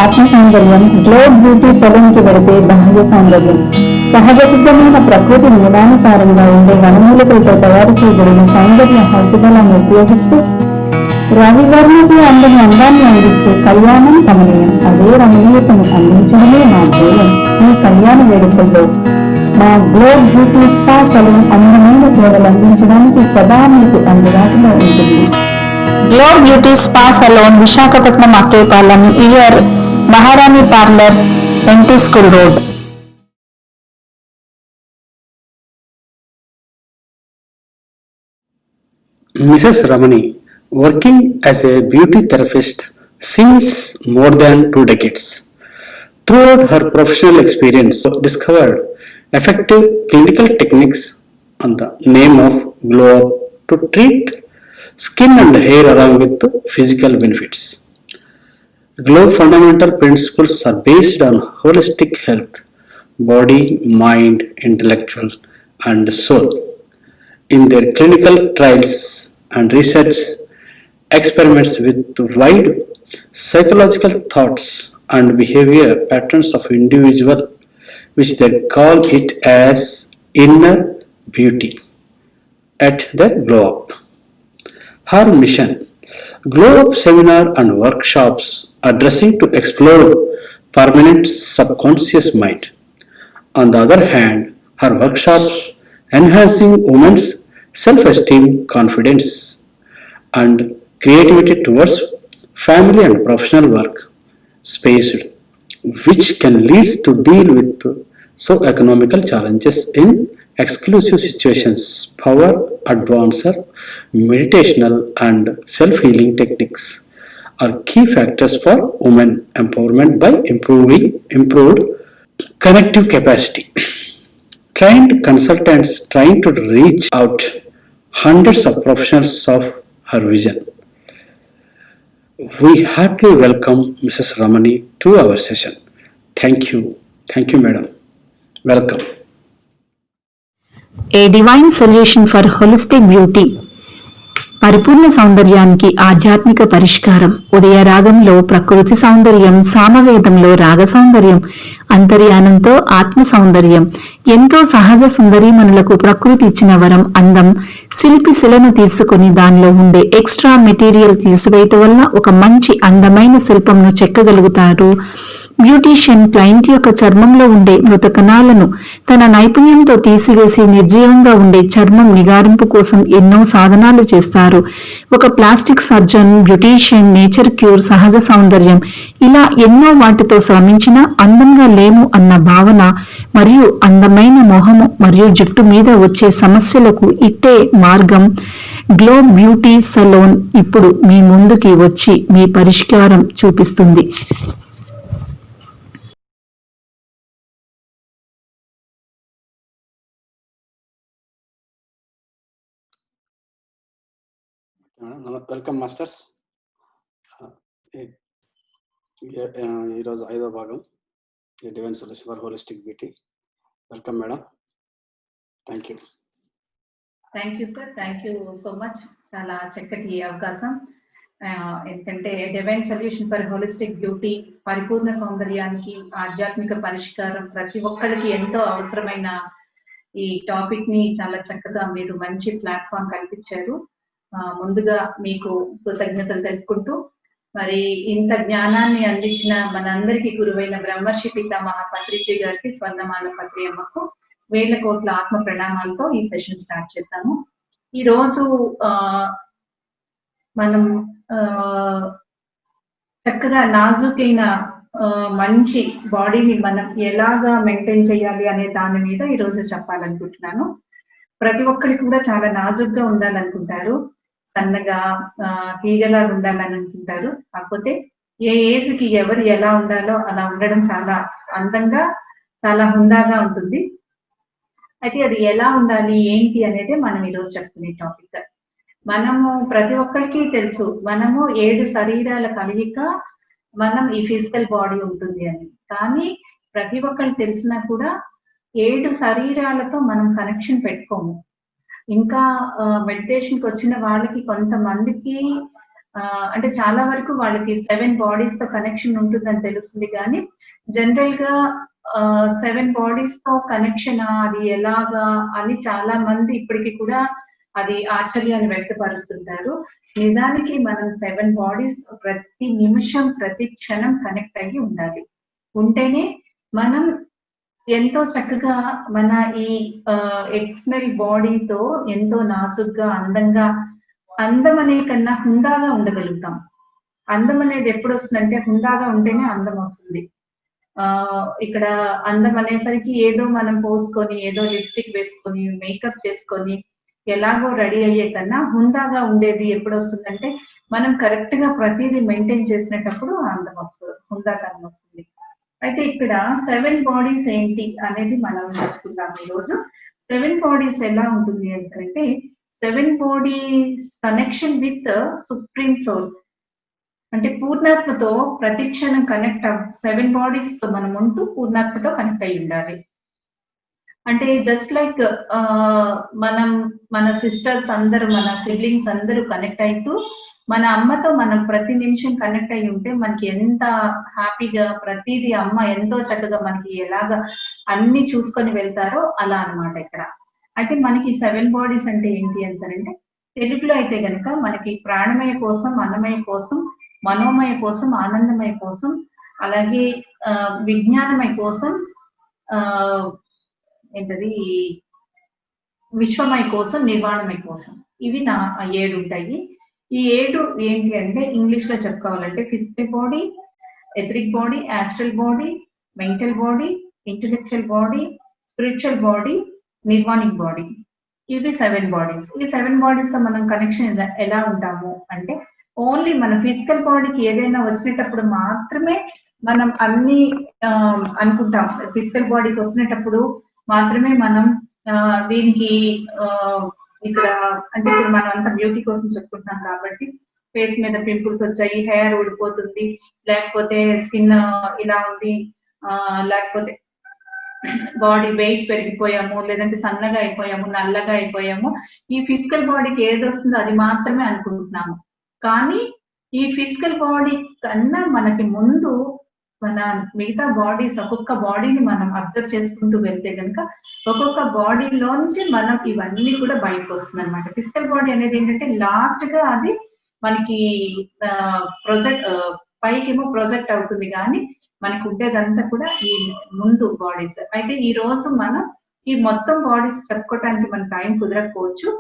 ఆత్మ సౌందర్యం. Globe beauty salon కి వెళితే బాహ్య సౌందర్యం. సహజ సిద్ధమైన ప్రకృతి నియమానుసారంగా ఉండే వనమూలికలతో తయారు చేయబడిన సౌందర్య ఔషధాలను ఉపయోగిస్తూ రవివర్ణకి అందని అందాన్ని అందిస్తే కళ్యాణం కమనీయం. అదే రమణీయతను అందించడమే మా ధ్యేయం. ఈ కళ్యాణ వేడుకల్లో మా గ్లోబ్ బ్యూటీ స్పా సెలూన్ అందమైన సేవలు అందించడానికి సదా మీకు అందుబాటులో ఉంటుంది. Globe beauty spa salon, Visakhapatnam, Akkayyapalem, near, Maharani parlour, NT school road. Mrs. Ramani, working as a beauty therapist since more than 2 decades. Throughout her professional experience, discovered effective clinical techniques on the name of Glow Up to treat skin and hair along with physical benefits. Glow fundamental principles are based on holistic health, body, mind, intellectual, and soul. In their clinical trials and research experiments with wide psychological thoughts and behavior patterns of individual, which they call it as inner beauty at the Glow Up. Her mission: Glow Up seminar and workshops addressing to explore permanent subconscious mind. On the other hand, her workshops enhancing women's self-esteem, confidence, and creativity towards family and professional work spaced, which can lead to deal with socio-economical challenges in exclusive situations. Power advancer, meditational, and self-healing techniques are key factors for women empowerment by improved connective capacity. Trained consultants trying to reach out hundreds of professionals of her vision. We happily welcome Mrs. Ramani to our session. Thank you, madam. Welcome. A divine solution for holistic beauty. పరిపూర్ణ సౌందర్యానికి ఆధ్యాత్మిక పరిష్కారం. ఉదయ రాగంలో ప్రకృతి సౌందర్యం, సామవేదంలో రాగ సౌందర్యం, అంతర్యానంతో ఆత్మ సౌందర్యం. ఎంతో సహజ సుందరీమణులకు ప్రకృతి ఇచ్చిన వరం అందం. శిల్పి శిలను తీసుకుని దానిలో ఉండే ఎక్స్ట్రా మెటీరియల్ తీసివేయటం వల్ల ఒక మంచి అందమైన శిల్పంను చెక్కగలుగుతారు. బ్యూటీషియన్ క్లయింట్ యొక్క చర్మంలో ఉండే మృత కణాలను తన నైపుణ్యంతో తీసివేసి నిర్జీవంగా ఉండే చర్మం నిగారింపు కోసం ఎన్నో సాధనాలు చేస్తారు. ఒక plastic surgeon, beautician, nature cure, సహజ సౌందర్యం, ఇలా ఎన్నో వాటితో శ్రమించినా అందంగా లేము అన్న భావన మరియు అందమైన మొహము మరియు జుట్టు మీద వచ్చే సమస్యలకు ఇట్టే మార్గం. గ్లో బ్యూటీ సలోన్ ఇప్పుడు మీ ముందుకి వచ్చి మీ పరిష్కారం చూపిస్తుంది. Welcome masters. ఈరోజు 5వ భాగం, divine solution for holistic beauty. Welcome madam. Thank you sir. Thank you so much. చాలా చక్కటి అవకాశం. ఎందుకంటే divine solution for holistic beauty, పరిపూర్ణ సౌందర్యానికి ఆధ్యాత్మిక పరిష్కారం, ప్రతి ఒక్కరికి ఎంతో అవసరమైన ఈ టాపిక్ ని చాలా చక్కగా మీరు మంచి ప్లాట్ఫామ్ కల్పించారు. ముందుగా మీకు కృతజ్ఞతలు తెలుపుకుంటూ, మరి ఇంత జ్ఞానాన్ని అందించిన మనందరికీ గురువైన బ్రహ్మర్షి పితామహ పత్రిజీ గారికి, స్వర్ణమాల పత్రి అమ్మకు వేల కోట్ల ఆత్మ ప్రణామాలతో ఈ సెషన్ స్టార్ట్ చేద్దాము. ఈ రోజు మనం చక్కగా నాజుకైన మంచి బాడీని మనం ఎలాగా మెయింటైన్ చేయాలి అనే దాని మీద ఈ రోజు చెప్పాలనుకుంటున్నాను. ప్రతి ఒక్కరికి కూడా చాలా నాజుగ్గా ఉండాలనుకుంటారు, సన్నగా తీగలా ఉండాలని అనుకుంటారు. కాకపోతే ఏ ఏజ్ కి ఎవరు ఎలా ఉండాలో అలా ఉండడం చాలా అందంగా, చాలా హుందాగా ఉంటుంది. అయితే అది ఎలా ఉండాలి ఏంటి అనేది మనం ఈరోజు చెప్పుకునే టాపిక్. మనము ప్రతి ఒక్కరికి తెలుసు, మనము 7 శరీరాల కలయిక మనం ఈ ఫిజికల్ బాడీ ఉంటుంది అని. కానీ ప్రతి ఒక్కరికి తెలిసినా కూడా 7 శరీరాలతో మనం కనెక్షన్ పెట్టుకోము. ఇంకా మెడిటేషన్కి వచ్చిన వాళ్ళకి కొంతమందికి అంటే చాలా వరకు వాళ్ళకి 7 బాడీస్ తో కనెక్షన్ ఉంటుందని తెలుస్తుంది కానీ జనరల్ గా 7 బాడీస్ తో కనెక్షన్ అది ఎలాగా అని చాలా మంది ఇప్పటికి కూడా అది ఆశ్చర్యాన్ని వ్యక్తపరుస్తుంటారు. నిజానికి మనం 7 బాడీస్ ప్రతి నిమిషం, ప్రతి క్షణం కనెక్ట్ అయ్యి ఉండాలి. ఉంటేనే మనం ఎంతో చక్కగా మన ఈ ఎక్స్టర్నల్ బాడీతో ఎంతో నాజుగ్గా, అందంగా, అందం అనే కన్నా హుందాగా ఉండగలుగుతాం. అందం అనేది ఎప్పుడొస్తుందంటే హుందాగా ఉంటేనే అందం వస్తుంది. ఇక్కడ అందం అనేసరికి ఏదో మనం పోసుకొని, ఏదో లిప్‌స్టిక్ వేసుకొని, మేకప్ చేసుకొని, ఎలాగో రెడీ అయ్యే కన్నా హుందాగా ఉండేది ఎప్పుడొస్తుందంటే, మనం కరెక్ట్‌గా ప్రతీదీ మెయింటైన్ చేసినప్పుడు అందం వస్తది. హుందాతనం వస్తుంది. అయితే ఇక్కడ 7 బాడీస్ ఏంటి అనేది మనం చెప్పుకుందాం ఈరోజు. 7 బాడీస్ ఎలా ఉంటుంది అనేసంటే 7 bodies connection with supreme soul. అంటే పూర్ణాత్మతో ప్రతి క్షణం కనెక్ట్ 7 బాడీస్ తో మనం ఉంటూ పూర్ణాత్మతో కనెక్ట్ అయ్యి ఉండాలి. అంటే జస్ట్ లైక్ మనం మన సిస్టర్స్ అందరూ, మన సిబ్లింగ్స్ అందరూ కనెక్ట్ అయితూ మన అమ్మతో మనం ప్రతి నిమిషం కనెక్ట్ అయ్యి ఉంటే మనకి ఎంత హ్యాపీగా ప్రతిదీ అమ్మ ఎంతో చక్కగా మనకి ఎలాగా అన్ని చూసుకొని వెళ్తారో అలా అన్నమాట ఇక్కడ. అయితే మనకి 7 బాడీస్ అంటే ఏంటి అంటే తెలుగులో అయితే గనక మనకి ప్రాణమయ కోసం, అన్నమయ కోసం, మనోమయ కోసం, ఆనందమయ కోసం, అలాగే విజ్ఞానమయ కోసం, ఏంటది విశ్వమయ కోసం, నిర్వాణమయ కోసం. ఇవి 7 ఉంటాయి. ఈ 7 ఏంటి అంటే ఇంగ్లీష్ లో చెప్పుకోవాలంటే physical body, etheric body, astral body, mental body, intellectual body, spiritual body, నిర్వాణిక్ బాడీ. ఇవి 7 బాడీస్. ఈ 7 బాడీస్ తో మనం కనెక్షన్ ఎలా ఉంటాము అంటే ఓన్లీ మన ఫిజికల్ బాడీకి ఏదైనా వచ్చినప్పుడు మాత్రమే మనం అన్ని అనుకుంటాం. ఫిజికల్ బాడీకి వచ్చినప్పుడు మాత్రమే మనం దీనికి ఇక్కడ అంటే ఇప్పుడు మనం అంతా బ్యూటీ కోసం చెప్పుకుంటున్నాం కాబట్టి ఫేస్ మీద పింపుల్స్ వచ్చాయి, హెయిర్ ఊడిపోతుంది, లేకపోతే స్కిన్ ఇలా ఉంది, లేకపోతే బాడీ వెయిట్ పెరిగిపోయాము, లేదంటే సన్నగా అయిపోయాము, నల్లగా అయిపోయాము. ఈ ఫిజికల్ బాడీకి ఏది వస్తుందో అది మాత్రమే అనుకుంటున్నాము. కానీ ఈ ఫిజికల్ బాడీ కన్నా మనకి ముందు మన మిగతా బాడీస్, ఒక్కొక్క బాడీని మనం అబ్జర్వ్ చేసుకుంటూ వెళ్తే కనుక ఒక్కొక్క బాడీలోంచి మనం ఇవన్నీ కూడా బయటకు వస్తుంది అనమాట. ఫిజికల్ బాడీ అనేది ఏంటంటే లాస్ట్ గా అది మనకి ప్రొజెక్ట్ పైకేమో ప్రొజెక్ట్ అవుతుంది కానీ మనకు ఉండేదంతా కూడా ఈ ముందు బాడీస్. అయితే ఈ రోజు మనం ఈ మొత్తం బాడీస్ చెప్పుకోవడానికి మన టైం కుదరకపోవచ్చు.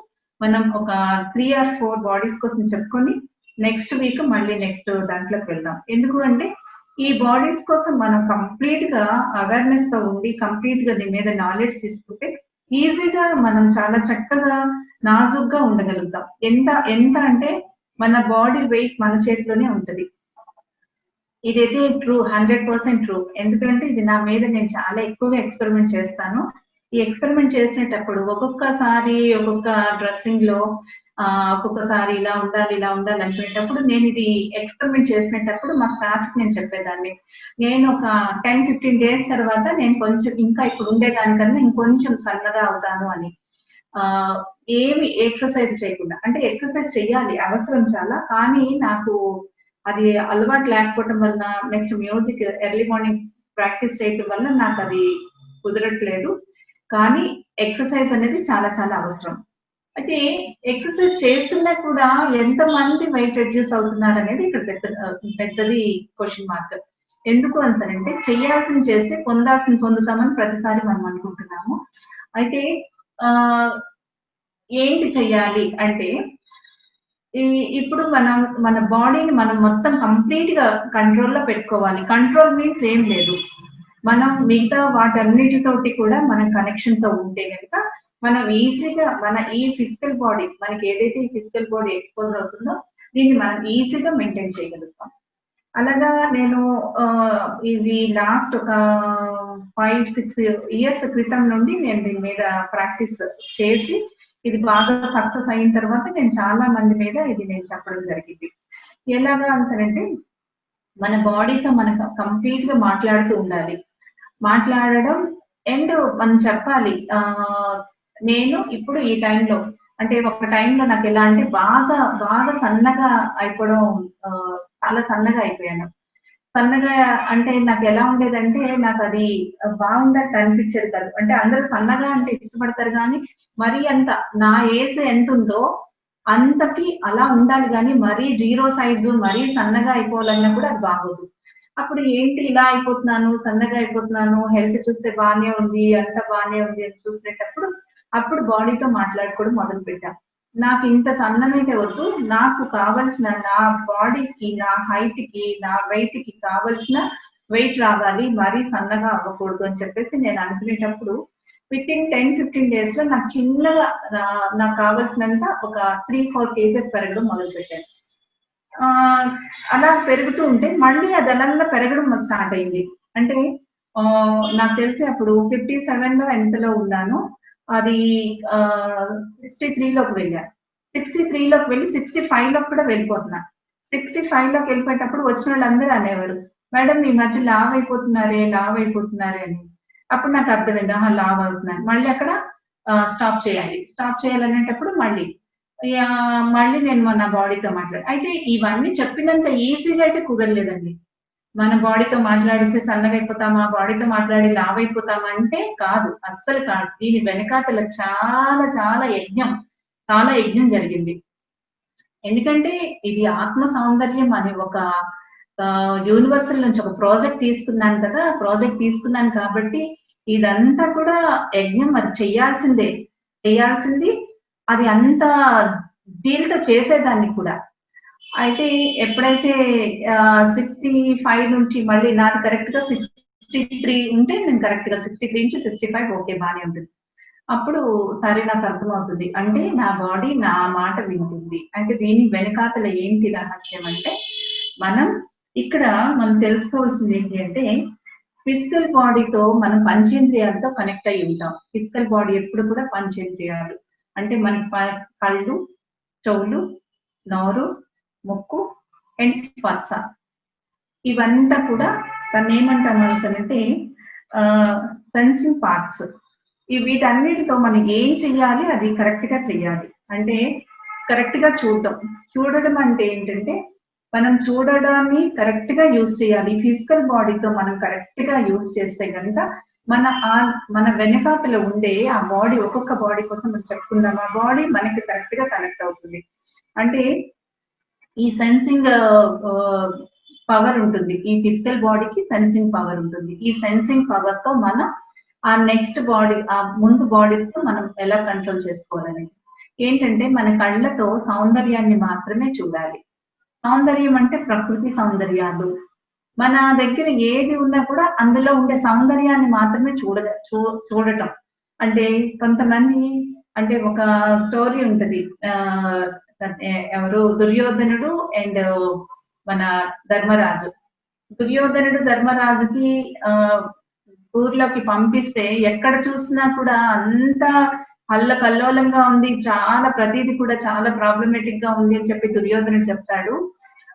మనం ఒక 3 or 4 బాడీస్ కోసం చెప్పుకొని నెక్స్ట్ వీక్ మళ్ళీ నెక్స్ట్ దాంట్లోకి వెళ్దాం. ఎందుకు అంటే ఈ బాడీస్ కోసం మనం కంప్లీట్ గా అవేర్నెస్ తో ఉండి కంప్లీట్ గా దీని మీద నాలెడ్జ్ తీసుకుంటే ఈజీగా మనం చాలా చక్కగా నాజుగ్గా ఉండగలుగుతాం. ఎంత అంటే మన బాడీ వెయిట్ మన చేతిలోనే ఉంటది. ఇదైతే ట్రూ, 100% ట్రూ. ఎందుకంటే ఇది నా మీద నేను చాలా ఎక్కువగా ఎక్స్పెరిమెంట్ చేస్తాను. ఈ ఎక్స్పెరిమెంట్ చేసేటప్పుడు ఒక్కొక్కసారి ఒక్కొక్క డ్రెస్సింగ్ లో ఒక్కొక్కసారి ఇలా ఉండాలి అనుకునేటప్పుడు నేను ఇది ఎక్స్పెరిమెంట్ చేసినప్పుడు మా స్టాఫ్ నేను చెప్పేదాన్ని, నేను ఒక 10-15 డేస్ తర్వాత నేను కొంచెం ఇంకా ఇప్పుడు ఉండేదానికన్నా ఇంకొంచెం సన్నగా అవుతాను అని. ఏమి ఎక్సర్సైజ్ చేయకుండా, అంటే ఎక్సర్సైజ్ చెయ్యాలి అవసరం చాలా, కానీ నాకు అది అలవాటు లేకపోవటం వల్ల next music early morning practice చేయటం వల్ల నాకు అది కుదరట్లేదు. కానీ ఎక్సర్సైజ్ అనేది చాలా చాలా అవసరం. అయితే ఎక్సర్సైజ్ చేస్తున్నా కూడా ఎంత మంది వెయిట్ రెడ్యూస్ అవుతున్నారు అనేది ఇక్కడ పెద్దది క్వశ్చన్ మార్క్. ఎందుకు అంటే చేయాల్సింది చేస్తే పొందాల్సింది పొందుతామని ప్రతిసారి మనం అనుకుంటున్నాము. అయితే ఏంటి చెయ్యాలి అంటే ఇప్పుడు మనం మన బాడీని మనం మొత్తం కంప్లీట్ గా కంట్రోల్లో పెట్టుకోవాలి. కంట్రోల్ మీన్స్ ఏం లేదు, మనం మిగతా వాటన్నిటితోటి కూడా మనం కనెక్షన్ తో ఉంటే కనుక మనం ఈజీగా మన ఈ ఫిజికల్ బాడీ, మనకి ఏదైతే ఈ ఫిజికల్ బాడీ ఎక్స్పోజ్ అవుతుందో దీన్ని మనం ఈజీగా మెయింటైన్ చేయగలుగుతాం. అలాగా నేను ఇది లాస్ట్ ఒక 5-6 ఇయర్స్ క్రితం నుండి నేను దీని మీద ప్రాక్టీస్ చేసి ఇది బాగా సక్సెస్ అయిన తర్వాత నేను చాలా మంది మీద ఇది నేను చెప్పడం జరిగింది. ఎలాగా అంటే మన బాడీతో మనం కంప్లీట్ గా మాట్లాడుతూ ఉండాలి. మాట్లాడడం అండ్ మనం చెప్పాలి, నేను ఇప్పుడు ఈ టైంలో అంటే ఒక టైంలో నాకు ఎలా అంటే బాగా బాగా సన్నగా అయిపోవడం, చాలా సన్నగా అయిపోయాను. సన్నగా అంటే నాకు ఎలా ఉండేదంటే నాకు అది బాగున్నట్టు అనిపించేది కాదు. అంటే అందరూ సన్నగా అంటే ఇష్టపడతారు గానీ, మరీ అంత నా ఏజ్ ఎంతుందో అంతకి అలా ఉండాలి గానీ, మరీ 0 సైజు, మరీ సన్నగా అయిపోవాలన్నా కూడా అది బాగోదు. అప్పుడు ఏంటి ఇలా అయిపోతున్నాను, సన్నగా అయిపోతున్నాను, హెల్త్ చూస్తే బానే ఉంది, అంతా బానే ఉంది అని చూసేటప్పుడు, అప్పుడు బాడీతో మాట్లాడుకోవడం మొదలుపెట్టా. నాకింత సన్నమైతే వద్దు. నాకు కావాల్సిన నా బాడీకి, నా హైట్‌కి, నా వెయిట్‌కి కావాల్సిన వెయిట్ రావాలి. మరీ సన్నగా అవ్వకూడదు అని చెప్పేసి నేను అనుకునేటప్పుడు వితిన్ 10, 15 డేస్‌లో నాకు చిన్నగా నాకు కావాల్సినంత ఒక 3, 4 కేజెస్ పెరగడం మొదలుపెట్టాను. అలా పెరుగుతూ ఉంటే మళ్ళీ అది అదనంగా పెరగడం స్టార్ట్ అయింది. అంటే నాకు తెలిసి అప్పుడు 57లో ఎంతలో ఉన్నానో అది 63లోకి వెళ్ళా. 63లోకి వెళ్ళి 65లోకి కూడా వెళ్ళిపోతున్నా. 65లోకి వెళ్ళిపోయేటప్పుడు వచ్చినోళ్ళందరూ అనేవారు, "మేడం ఈ మధ్య లావయిపోతున్నారే" అని. అప్పుడు నాకు అర్థమైంది. ఆహా! లావ్ అవుతున్నాను. మళ్ళీ అక్కడ స్టాప్ చేయాలి. స్టాప్ చేయాలనేటప్పుడు మళ్ళీ నేను నా బాడీతో అయితే ఇవన్నీ చెప్పినంత ఈజీగా అయితే కుదరలేదండి. మన బాడీతో మాట్లాడిస్తే సన్నగయిపోతామా? బాడీతో మాట్లాడి లావయిపోతామా? అంటే కాదు. అస్సలు కాదు. దీని వెనకాతల చాలా చాలా చాలా యజ్ఞం జరిగింది. ఎందుకంటే ఇది ఆత్మ సౌందర్యం అనే ఒక యూనివర్సల్ నుంచి ఒక ప్రాజెక్ట్ తీసుకున్నాను కదా! ప్రాజెక్ట్ తీసుకున్నాను కాబట్టి ఇదంతా కూడా యజ్ఞం అది చేయాల్సిందే. చేయాల్సింది అది అంత దీనితో చేసేదాన్ని కూడా. అయితే ఎప్పుడైతే 65 నుంచి మళ్ళీ నాది కరెక్ట్‌గా 63 ఉంటే నేను కరెక్ట్‌గా 63 నుంచి 65 ఓకే బానే ఉంటుంది. అప్పుడు సరే నాకర్థమవుతుంది. అంటే నా బాడీ నా మాట వింటుంది. అయితే దీని వెనకాతల ఏంటి రహస్యం అంటే, మనం ఇక్కడ మనం తెలుసుకోవాల్సింది ఏంటి అంటే, ఫిజికల్ బాడీతో మనం పంచేంద్రియాలతో కనెక్ట్ అయ్యి ఉంటాం. ఫిజికల్ బాడీ ఎప్పుడు కూడా పంచేంద్రియాలు. అంటే మనకి కళ్ళు, చెవులు, నోరు, ముక్కు అండ్ స్పర్శ. ఇవంతా కూడా దాన్నేమంటాము అనేసనంటే సెన్సింగ్ పార్ట్స్. వీటన్నిటితో మనం ఏం చెయ్యాలి అది కరెక్ట్‌గా చెయ్యాలి. అంటే కరెక్ట్‌గా చూడడం. చూడడం అంటే ఏంటంటే, మనం చూడడాన్ని కరెక్ట్‌గా యూజ్ చేయాలి. ఫిజికల్ బాడీతో మనం కరెక్ట్‌గా యూజ్ చేస్తే గనక మన వెనకాతల ఉండే ఆ బాడీ ఒక్కొక్క బాడీ కోసం మనం చెప్పుకుందాం. ఆ బాడీ మనకి కరెక్ట్‌గా కనెక్ట్ అవుతుంది. అంటే ఈ సెన్సింగ్ పవర్ ఉంటుంది. ఈ ఫిజికల్ బాడీకి సెన్సింగ్ పవర్ ఉంటుంది. ఈ సెన్సింగ్ పవర్‌తో మనం ఆ నెక్స్ట్ బాడీ ముందు బాడీస్‌తో మనం ఎలా కంట్రోల్ చేసుకోవాలనేది. ఏంటంటే మన కళ్ళతో సౌందర్యాన్ని మాత్రమే చూడాలి. సౌందర్యం అంటే ప్రకృతి సౌందర్యాలు. మన దగ్గర ఏది ఉన్నా కూడా అందులో ఉండే సౌందర్యాన్ని మాత్రమే చూడటం. అంటే కొంతమంది అంటే ఒక స్టోరీ ఉంటది. ఎవరు దుర్యోధనుడు అండ్ మన ధర్మరాజు. దుర్యోధనుడు ధర్మరాజుకి ఊర్లోకి పంపిస్తే ఎక్కడ చూసినా కూడా అంతా అల్లకల్లోలంగా ఉంది. చాలా ప్రతీది కూడా చాలా ప్రాబ్లమాటిక్ గా ఉంది అని చెప్పి దుర్యోధనుడు చెప్తాడు.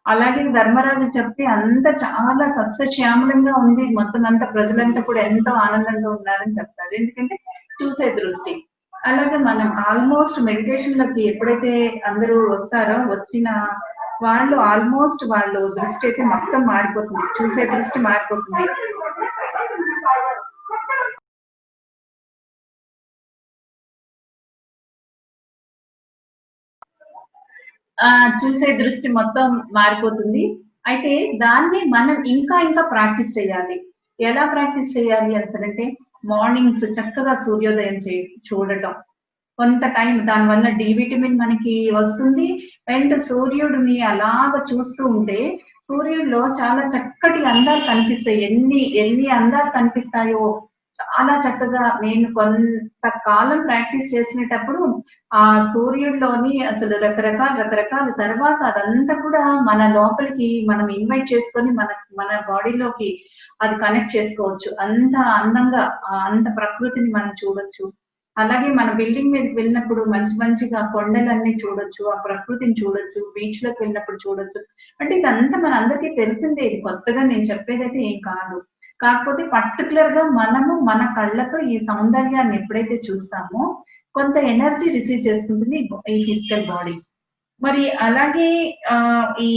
అలాగే ధర్మరాజు చెప్తే అంతా చాలా సస్యశ్యామలంగా ఉంది. మొత్తం అంతా ప్రజలంతా కూడా ఎంతో ఆనందంగా ఉన్నారని చెప్తాడు. ఎందుకంటే చూసే దృష్టి. అలాగే మనం ఆల్మోస్ట్ మెడిటేషన్ లోకి ఎప్పుడైతే అందరూ వస్తారో వచ్చిన వాళ్ళు దృష్టి అయితే మొత్తం మారిపోతుంది. చూసే దృష్టి మారిపోతుంది. చూసే దృష్టి మొత్తం మారిపోతుంది. అయితే దాన్ని మనం ఇంకా ఇంకా ప్రాక్టీస్ చేయాలి. ఎలా ప్రాక్టీస్ చేయాలి అనేసనంటే మార్నింగ్స్ చక్కగా సూర్యోదయం చూడటం. కొంత టైం దానివల్ల డి విటమిన్ మనకి వస్తుంది. అండ్ సూర్యుడిని అలాగ చూస్తూ ఉంటే సూర్యుడిలో చాలా చక్కటి అందాలు కనిపిస్తాయి. ఎన్ని అందాలు కనిపిస్తాయో చాలా చక్కగా నేను కొంతకాలం ప్రాక్టీస్ చేసినప్పుడు ఆ సూర్యుడిలోని అసలు రకరకాల తర్వాత అదంతా కూడా మన లోపలికి మనం ఇన్వైట్ చేసుకొని మన బాడీలోకి అది కనెక్ట్ చేసుకోవచ్చు. అంత అందంగా అంత ప్రకృతిని మనం చూడొచ్చు. అలాగే మన బిల్డింగ్ మీదకి వెళ్ళినప్పుడు మంచిగా కొండలన్నీ చూడొచ్చు. ఆ ప్రకృతిని చూడొచ్చు. బీచ్ లోకి వెళ్ళినప్పుడు చూడొచ్చు. అంటే ఇదంతా మనందరికీ తెలిసిందే. ఇది కొత్తగా నేను చెప్పేదైతే ఏం కాదు. కాకపోతే పర్టిక్యులర్ గా మనము మన కళ్ళతో ఈ సౌందర్యాన్ని ఎప్పుడైతే చూస్తామో కొంత ఎనర్జీ రిసీవ్ చేసుకుంటుంది ఈ ఫిజికల్ బాడీ. మరి అలాగే ఈ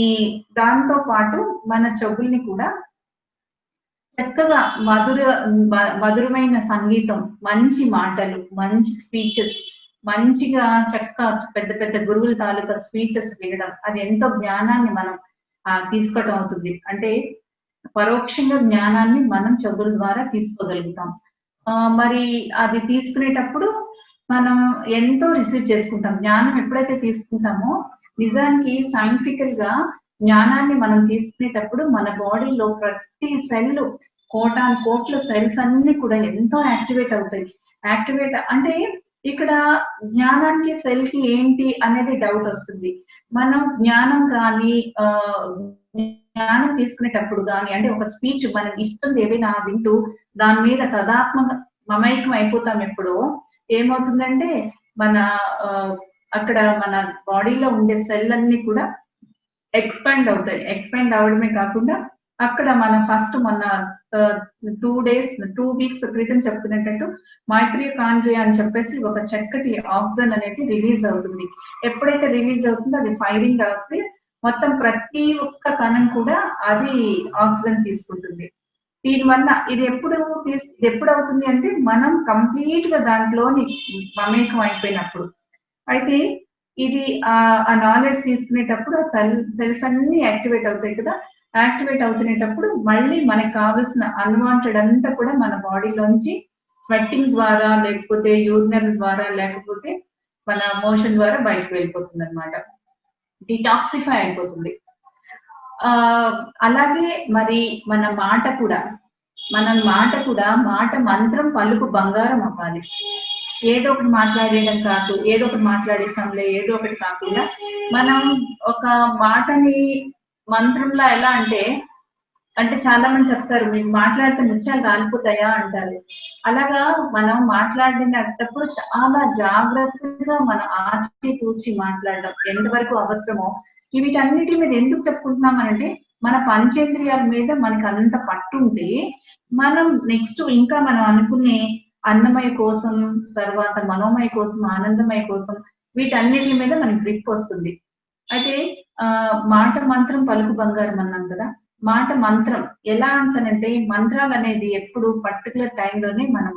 దాంతో పాటు మన చెవుల్ని కూడా చక్కగా మధురమైన సంగీతం, మంచి మాటలు, మంచి స్పీచెస్, మంచిగా పెద్ద పెద్ద గురువుల తాలూకా స్పీచెస్ వినడం, అది ఎంతో జ్ఞానాన్ని మనం తీసుకోవటం అవుతుంది. అంటే పరోక్షంగా జ్ఞానాన్ని మనం చెవుల ద్వారా తీసుకోగలుగుతాం. మరి అది తీసుకునేటప్పుడు మనం ఎంతో రిసీవ్ చేసుకుంటాం. జ్ఞానం ఎప్పుడైతే తీసుకుంటామో, నిజానికి సైంటిఫికల్ గా జ్ఞానాన్ని మనం తీసుకునేటప్పుడు మన బాడీలో ప్రతి సెల్, కోటాను కోట్ల సెల్స్ అన్ని కూడా ఎంతో యాక్టివేట్ అవుతాయి. యాక్టివేట్ అంటే ఇక్కడ జ్ఞానానికి సెల్ కి ఏంటి అనేది డౌట్ వస్తుంది. మనం జ్ఞానం కానీ జ్ఞానం తీసుకునేటప్పుడు కానీ, అంటే ఒక స్పీచ్ మనం ఇస్తుంది ఏదైనా వింటూ దాని మీద తదాత్మక మమైకం అయిపోతాం ఎప్పుడో, ఏమవుతుందంటే మన అక్కడ మన బాడీలో ఉండే సెల్ అన్ని కూడా ఎక్స్పాండ్ అవుతాయి. ఎక్స్పాండ్ అవడమే కాకుండా అక్కడ మన ఫస్ట్ మొన్న 2 వీక్స్ క్రితం చెప్పుకునేటట్టు మైత్రియోకాండ్రియా అని చెప్పేసి ఒక చక్కటి ఆక్సిజన్ అనేది రిలీజ్ అవుతుంది. ఎప్పుడైతే రిలీజ్ అవుతుందో అది ఫైరింగ్ అవుతుంది. మొత్తం ప్రతి ఒక్క కణం కూడా అది ఆక్సిజన్ తీసుకుంటుంది. దీనివల్ల ఇది ఎప్పుడు అవుతుంది అంటే మనం కంప్లీట్ గా దాంట్లోని మమేకం అయిపోయినప్పుడు. అయితే ఇది ఆ నాలెడ్జ్ తీసుకునేటప్పుడు ఆ సెల్స్ అన్ని యాక్టివేట్ అవుతాయి కదా. యాక్టివేట్ అవుతునేటప్పుడు మళ్ళీ మనకు కావాల్సిన అన్వాంటెడ్ అంతా కూడా మన బాడీలోంచి స్వెట్టింగ్ ద్వారా, లేకపోతే యూరినల్ ద్వారా, లేకపోతే మన మోషన్ ద్వారా బయటకు వెళ్ళిపోతుంది అనమాట. డిటాక్సిఫై అయిపోతుంది. అలాగే మరి మన మాట కూడా మాట మంత్రం పలుకు బంగారం అవ్వాలి. ఏదో ఒకటి మాట్లాడేయడం కాదు, ఏదో ఒకటి మాట్లాడేసాంలే, ఏదో ఒకటి కాకుండా మనం ఒక మాటని మంత్రంలా ఎలా అంటే చాలా మంది చెప్తారు, మీకు మాట్లాడితే ముత్యాలు రాలిపోతాయా అంటారు. అలాగా మనం మాట్లాడినప్పుడు చాలా జాగ్రత్తగా మన ఆచి తూచి మాట్లాడడం ఎంతవరకు అవసరమో. వీటన్నిటి మీద ఎందుకు చెప్పుకుంటున్నామనంటే, మన పంచేంద్రియాల మీద మనకి అంత పట్టుంటే మనం నెక్స్ట్ ఇంకా మనం అనుకునే అన్నమయ కోసం, తర్వాత మనోమయ కోసం, ఆనందమయ కోసం, వీటన్నిటి మీద మనకి గ్రిప్ వస్తుంది. అయితే మాట మంత్రం పలుకు బంగారం అన్నాం కదా. మాట మంత్రం ఎలా అంటే, మంత్రాలు అనేది ఎప్పుడు పర్టికులర్ టైంలోనే మనం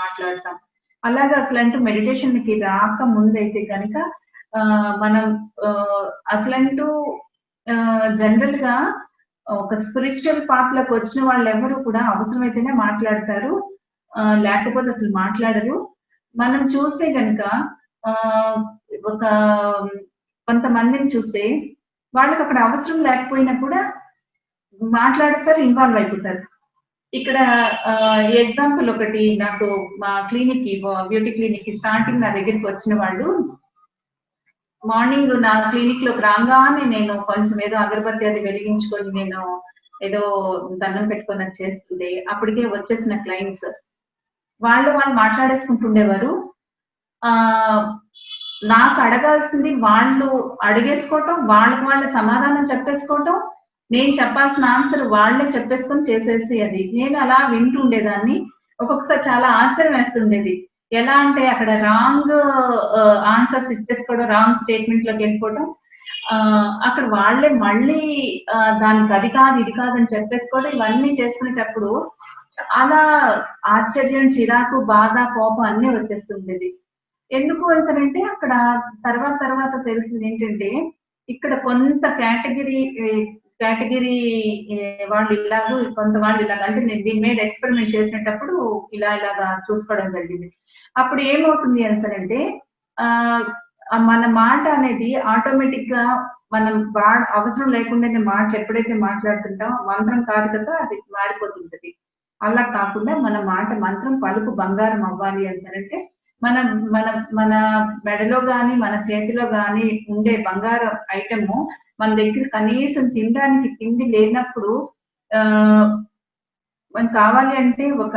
మాట్లాడతాం. అలాగే అసలంటూ మెడిటేషన్ కి రాక ముందైతే కనుక మనం అసలంటూ జనరల్ గా ఒక స్పిరిచువల్ పాత్ లోకి వచ్చిన వాళ్ళు ఎవరు కూడా అవసరమైతేనే మాట్లాడతారు, లేకపోతే అసలు మాట్లాడరు. మనం చూస్తే గనుక ఒక కొంతమందిని చూస్తే వాళ్ళకి అక్కడ అవసరం లేకపోయినా కూడా మాట్లాడేస్తారు, ఇన్వాల్వ్ అయిపోతారు. ఇక్కడ ఎగ్జాంపుల్ ఒకటి, నాకు మా క్లినిక్ కి, బ్యూటీ క్లినిక్ కి స్టార్టింగ్ నా దగ్గరికి వచ్చిన వాళ్ళు మార్నింగ్ నా క్లినిక్ లోకి రాగానే నేను కొంచెం ఏదో అగరబత్తి అది వెలిగించుకొని నేను ఏదో దండం పెట్టుకొని అది చేస్తుండే, అప్పటికే వచ్చేసిన క్లయింట్స్ వాళ్ళు మాట్లాడేసుకుంటుండేవారు. నాకు అడగాల్సింది వాళ్ళు అడిగేసుకోవటం, వాళ్ళ సమాధానం చెప్పేసుకోవటం, నేను చెప్పాల్సిన ఆన్సర్ వాళ్ళే చెప్పేసుకొని చేసేసి అది నేను అలా వింటుండేదాన్ని. ఒక్కొక్కసారి చాలా ఆశ్చర్యం వేస్తుండేది. ఎలా అంటే అక్కడ రాంగ్ ఆన్సర్స్ ఇచ్చేసుకోవడం, రాంగ్ స్టేట్మెంట్ లోకి వెళ్ళిపోవడం, అక్కడ వాళ్ళే మళ్ళీ దానికి అది కాదు ఇది కాదు అని చెప్పేసుకోవడం, ఇవన్నీ చేసుకునేటప్పుడు అలా ఆశ్చర్యం, చిరాకు, బాధ, కోపం అన్నీ వచ్చేస్తుండేది. ఎందుకు అంటే అక్కడ తర్వాత తెలిసింది ఏంటంటే, ఇక్కడ కొంత కేటగిరీ వాళ్ళు ఇలాగూ, కొంత వాళ్ళు ఇలాగ, అంటే నేను దీని మీద ఎక్స్పెరిమెంట్ చేసేటప్పుడు ఇలాగా చూసుకోవడం జరిగింది. అప్పుడు ఏమవుతుంది అంటే మన మాట అనేది ఆటోమేటిక్ గా మనం అవసరం లేకుండానే మాటలు ఎప్పుడైతే మాట్లాడుతుంటామో మంత్రం కాదు కదా, అది మారిపోతుంటది. అలా కాకుండా మన మాట మంత్రం పలుకు బంగారం అవ్వాలి అంటే మన మెడలో గాని మన చేతిలో గాని ఉండే బంగారం ఐటము మన దగ్గర కనీసం తినడానికి తిండి లేనప్పుడు మనకు కావాలి అంటే ఒక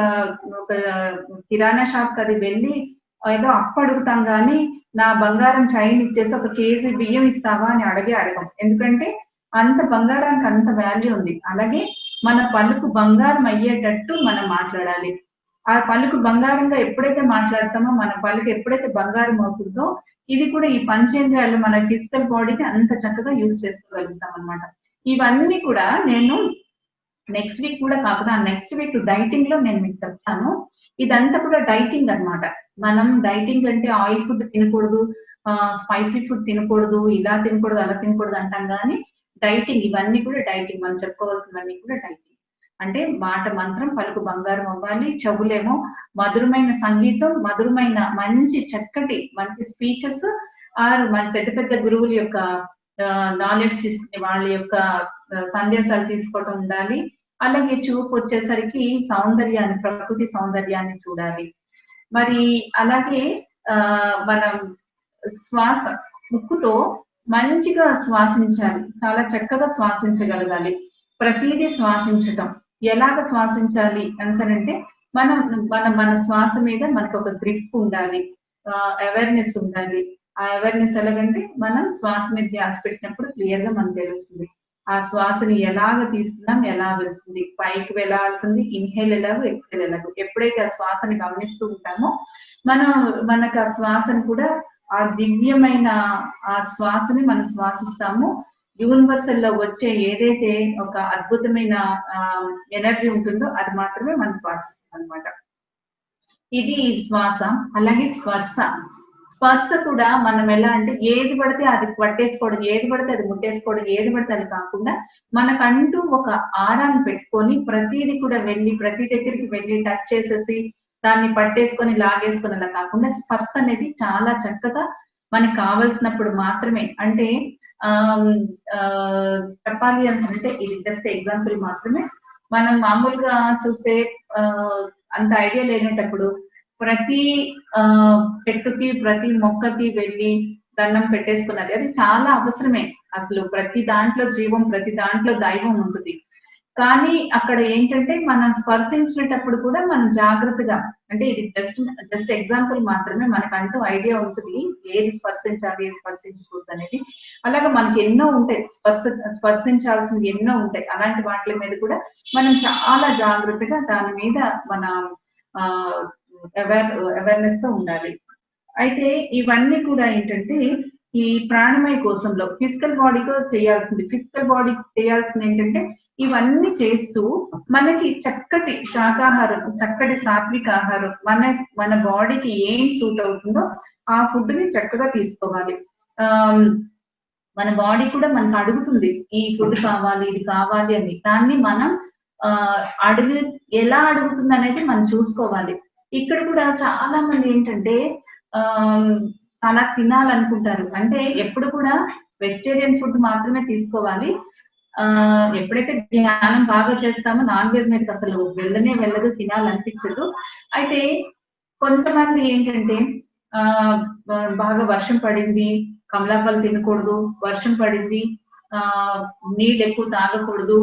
కిరాణా షాప్ అది వెళ్ళి ఏదో అప్పు అడుగుతాం గాని, నా బంగారం చైన్ ఇచ్చేసి 1 కేజీ బియ్యం ఇస్తావా అని అడగం. ఎందుకంటే అంత బంగారానికి అంత వాల్యూ ఉంది. అలాగే మన పలుకు బంగారం అయ్యేటట్టు మనం మాట్లాడాలి. ఆ పలుకు బంగారంగా ఎప్పుడైతే మాట్లాడతామో, మన పలుకు ఎప్పుడైతే బంగారం అవుతుందో, ఇది కూడా ఈ పంచేంద్రియాలు మన ఫిజికల్ బాడీకి అంత చక్కగా యూజ్ చేసుకోగలుగుతాం అన్నమాట. ఇవన్నీ కూడా నేను నెక్స్ట్ వీక్ కూడా కాకుండా నెక్స్ట్ వీక్ డైటింగ్ లో నేను మీకు చెప్తాను. ఇదంతా కూడా డైటింగ్ అన్నమాట. మనం డైటింగ్ అంటే ఆయిల్ ఫుడ్ తినకూడదు, స్పైసీ ఫుడ్ తినకూడదు, ఇలా తినకూడదు, అలా తినకూడదు అంటాం గానీ, డైటింగ్ ఇవన్నీ కూడా డైటింగ్. మనం చెప్పుకోవాల్సినవన్నీ కూడా డైటింగ్. అంటే మాట మంత్రం, పలుకు బంగారం అవ్వాలి. చెవులేమో మధురమైన సంగీతం, మధురమైన మంచి చక్కటి మంచి స్పీచెస్ మన పెద్ద పెద్ద గురువుల యొక్క నాలెడ్జ్ తీసుకునే వాళ్ళ యొక్క సందేశాలు తీసుకోవటం ఉండాలి. అలాగే చూపు వచ్చేసరికి సౌందర్యాన్ని, ప్రకృతి సౌందర్యాన్ని చూడాలి. మరి అలాగే మనం శ్వాస ముక్కుతో మంచిగా శ్వాసించాలి. చాలా చక్కగా శ్వాసించగలగాలి. ప్రతిదీ శ్వాసించటం. ఎలాగ శ్వాసించాలి అనేసనంటే మనం మన శ్వాస మీద మనకు ఒక గ్రిప్ ఉండాలి. అవేర్నెస్ ఉండాలి. ఆ అవేర్నెస్ ఎలాగంటే మనం శ్వాస మీద ధ్యాస పెట్టినప్పుడు క్లియర్ గా మనకు తెలుస్తుంది. ఆ శ్వాసని ఎలాగ తీస్తున్నాం, ఎలా వెళ్తుంది, పైకి వెళ్లాల్సింది, ఇన్హేల్ ఎలాగో, ఎక్సేల్ ఎలాగో. ఎప్పుడైతే ఆ శ్వాసని గమనిస్తూ ఉంటామో మనకు ఆ శ్వాసను కూడా ఆ దివ్యమైన ఆ శ్వాసని మనం శ్వాసిస్తాము. యూనివర్సల్ లో వచ్చే ఏదైతే ఒక అద్భుతమైన ఎనర్జీ ఉంటుందో అది మాత్రమే మనం శ్వాసిస్తాం అనమాట. ఇది శ్వాస. అలాగే స్పర్శ. స్పర్శ కూడా మనం ఎలా అంటే ఏది పడితే అది పట్టేసుకోవడం, ఏది పడితే అది ముట్టేసుకోవడం, ఏది పడితే అది కాకుండా మనకంటూ ఒక ఆరాన్ని పెట్టుకొని ప్రతిది కూడా వెళ్ళి ప్రతి దగ్గరికి వెళ్ళి టచ్ చేసేసి దాన్ని పట్టేసుకొని లాగేసుకొని అలా కాకుండా స్పర్శ అనేది చాలా చక్కగా మనకు కావలసినప్పుడు మాత్రమే. అంటే చెప్పాలి అంటే ఇది జస్ట్ ఎగ్జాంపుల్ మాత్రమే. మనం మామూలుగా చూస్తే అంత ఐడియా లేనప్పుడు ప్రతి చెట్టుకి ప్రతి మొక్కకి వెళ్ళి దండం పెట్టేసుకున్నది అది చాలా అవసరమే. అసలు ప్రతి దాంట్లో జీవం, ప్రతి దాంట్లో దైవం ఉంటుంది. కానీ అక్కడ ఏంటంటే మనం స్పర్శించేటప్పుడు కూడా మనం జాగ్రత్తగా, అంటే ఇది జస్ట్ ఎగ్జాంపుల్ మాత్రమే. మనకంటూ ఐడియా ఉంటుంది ఏది స్పర్శించాలి, ఏది స్పర్శించకూడదు అనేది. అలాగే మనకి ఎన్నో ఉంటాయి, స్పర్శించాల్సింది ఎన్నో ఉంటాయి. అలాంటి వాటి మీద కూడా మనం చాలా జాగ్రత్తగా దాని మీద మన అవేర్నెస్ తో ఉండాలి. అయితే ఇవన్నీ కూడా ఏంటంటే ఈ ప్రాణమయ కోశంలో ఫిజికల్ బాడీతో చేయాల్సింది ఏంటంటే ఇవన్నీ చేస్తూ మనకి చక్కటి శాకాహారం, చక్కటి సాత్విక ఆహారం, మన బాడీకి ఏం సూట్ అవుతుందో ఆ ఫుడ్ ని చక్కగా తీసుకోవాలి. మన బాడీ కూడా మనకు అడుగుతుంది ఈ ఫుడ్ కావాలి, ఇది కావాలి అని. దాన్ని మనం ఎలా అడుగుతుంది అనేది మనం చూసుకోవాలి. ఇక్కడ కూడా చాలా మంది ఏంటంటే అలా తినాలనుకుంటారు. అంటే ఎప్పుడు కూడా వెజిటేరియన్ ఫుడ్ మాత్రమే తీసుకోవాలి. ఎప్పుడైతే ధ్యానం బాగా చేస్తామో నాన్ వెజ్ మీదకి అసలు వెళ్ళదు, తినాలనిపించదు. అయితే కొంతమంది ఏంటంటే బాగా వర్షం పడింది, కమలాపాలు తినకూడదు, వర్షం పడింది, నీళ్ళు ఎక్కువ తాగకూడదు,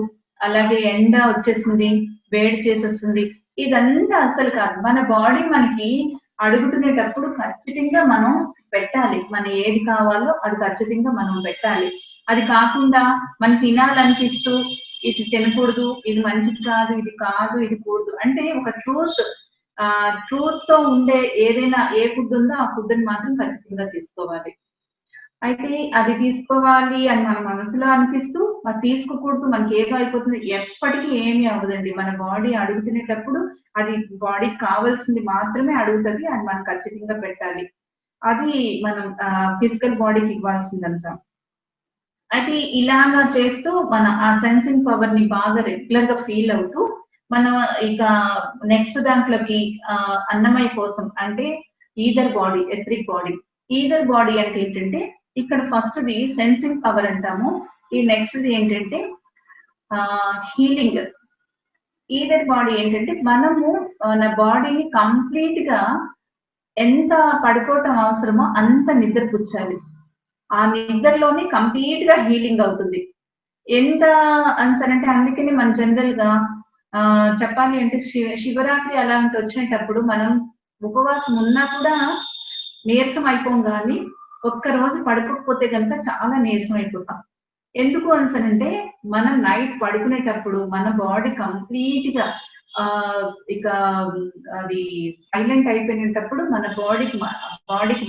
అలాగే ఎండ వచ్చేసింది, వేడి చేసేస్తుంది. ఇదంతా అసలు కాదు. మన బాడీ మనకి అడుగుతునేటప్పుడు ఖచ్చితంగా మనం పెట్టాలి. మన ఏది కావాలో అది ఖచ్చితంగా మనం పెట్టాలి. అది కాకుండా మనం తినాలనిపిస్తూ ఇది తినకూడదు, ఇది మంచిది కాదు, ఇది కాదు, ఇది కూడదు అంటే ఒక ట్రూత్ తో ఉండే ఏదైనా ఏ ఫుడ్ ఉందో ఆ ఫుడ్ ని మాత్రం ఖచ్చితంగా తీసుకోవాలి. అయితే అది తీసుకోవాలి అని మన మనసులో అనిపిస్తూ అది తీసుకోకూడదు, మనకి ఏదో అయిపోతుంది, ఎప్పటికీ ఏమీ అవ్వదండి. మన బాడీ అడుగుతునేటప్పుడు అది బాడీకి కావాల్సింది మాత్రమే అడుగుతుంది. అది మనం ఖచ్చితంగా పెట్టాలి. అది మనం ఫిజికల్ బాడీకి ఇవ్వాల్సిందంతా. అయితే ఇలాగా చేస్తూ మన ఆ సెన్సింగ్ పవర్ ని బాగా రెగ్యులర్ గా ఫీల్ అవుతూ మనం ఇక నెక్స్ట్ దాంట్లోకి అన్నమయ కోసం అంటే ether body, etheric body. Ether body అంటే ఏంటంటే ఇక్కడ ఫస్ట్ ది సెన్సింగ్ పవర్ అంటాము. ఈ నెక్స్ట్ ది ఏంటంటే హీలింగ్. ఈథర్ బాడీ ఏంటంటే మనము మన బాడీని కంప్లీట్ గా ఎంత పడుకోవటం అవసరమో అంత నిద్రపుచ్చాలి. ఆ నిద్రలోనే కంప్లీట్ గా హీలింగ్ అవుతుంది. ఎంత అంటే అందుకని మన జనరల్ గా చెప్పాలి అంటే శివరాత్రి అలాంటి వచ్చినప్పుడు మనం ఉపవాసం ఉన్నా కూడా నీరసం అయిపోం, కానీ ఒక్క రోజు పడుకోకపోతే కనుక చాలా నీరసం అయిపోతాం. ఎందుకు అంటే మనం నైట్ పడుకునేటప్పుడు మన బాడీ కంప్లీట్ గా ఇక అది సైలెంట్ అయిపోయినప్పుడు మన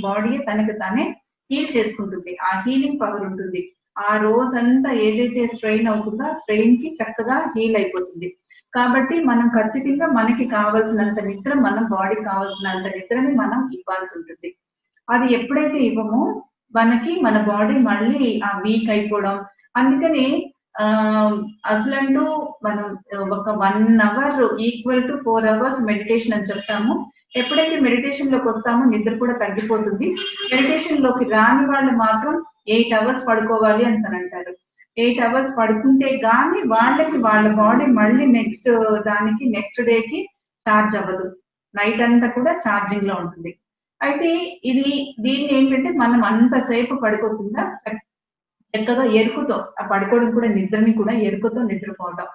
బాడీయే తనకు తానే హీల్ చేసుకుంటుంది. ఆ హీలింగ్ పవర్ ఉంటుంది. ఆ రోజంతా ఏదైతే స్ట్రెయిన్ అవుతుందో ఆ స్ట్రెయిన్ కి చక్కగా హీల్ అయిపోతుంది. కాబట్టి మనం ఖచ్చితంగా మనకి కావాల్సినంత నిద్ర, మనం బాడీకి కావాల్సినంత నిద్రని మనం ఇవ్వాల్సి ఉంటుంది. అది ఎప్పుడైతే ఇవ్వమో మనకి మన బాడీ మళ్ళీ వీక్ అయిపోవడం. అందుకని అసలంటూ మనం ఒక 1 hour equal to 4 hours meditation అని చెప్తాము. ఎప్పుడైతే మెడిటేషన్ లోకి వస్తామో నిద్ర కూడా తగ్గిపోతుంది. మెడిటేషన్ లోకి రాని వాళ్ళు మాత్రం 8 అవర్స్ పడుకోవాలి అని అంటారు. 8 అవర్స్ పడుకుంటే గానీ వాళ్ళకి వాళ్ళ బాడీ మళ్ళీ నెక్స్ట్ డేకి చార్జ్ అవ్వదు. నైట్ అంతా కూడా ఛార్జింగ్ లో ఉంటుంది. అయితే దీన్ని ఏంటంటే మనం అంతసేపు పడుకోకుండా చక్కగా ఎరుకుతో పడుకోవడం కూడా నిద్రని కూడా ఎరుకుతో నిద్రపోవడం.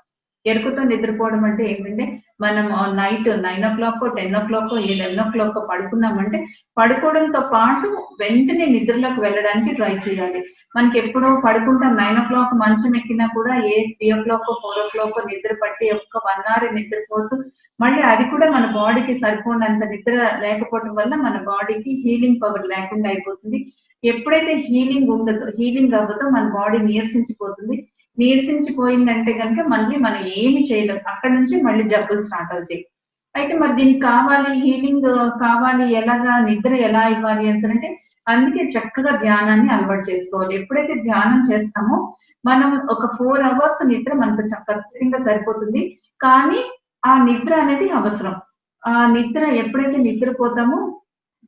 ఎరుకుతో నిద్రపోవడం అంటే ఏంటంటే మనం నైట్ 9:00, 10:00, 11:00 పడుకున్నామంటే పడుకోవడంతో పాటు వెంటనే నిద్రలోకి వెళ్ళడానికి ట్రై చేయాలి. మనకి ఎప్పుడో పడుకుంటాం 9:00 మంచం ఎక్కినా కూడా 3:00, 4:00 నిద్ర పట్టి ఒక్క 1 అవర్ నిద్రపోతూ మళ్ళీ అది కూడా మన బాడీకి సరిపోనంత నిద్ర లేకపోవడం వల్ల మన బాడీకి హీలింగ్ పవర్ లేకుండా అయిపోతుంది. ఎప్పుడైతే హీలింగ్ అవ్వదో మన బాడీ నీరసించిపోతుంది. నీరసించిపోయిందంటే కనుక మళ్ళీ మనం ఏమి చేయలేం. అక్కడి నుంచి మళ్ళీ జబ్బులు స్టార్ట్ అవుతాయి. అయితే మరి దీనికి హీలింగ్ కావాలి, ఎలాగా నిద్ర ఎలా ఇవ్వాలి అంటే అందుకే చక్కగా ధ్యానాన్ని అలవాటు చేసుకోవాలి. ఎప్పుడైతే ధ్యానం చేస్తామో మనం ఒక 4 అవర్స్ నిద్ర మనకు ఖచ్చితంగా సరిపోతుంది. కానీ ఆ నిద్ర అనేది అవసరం. ఆ నిద్ర ఎప్పుడైతే నిద్రపోతామో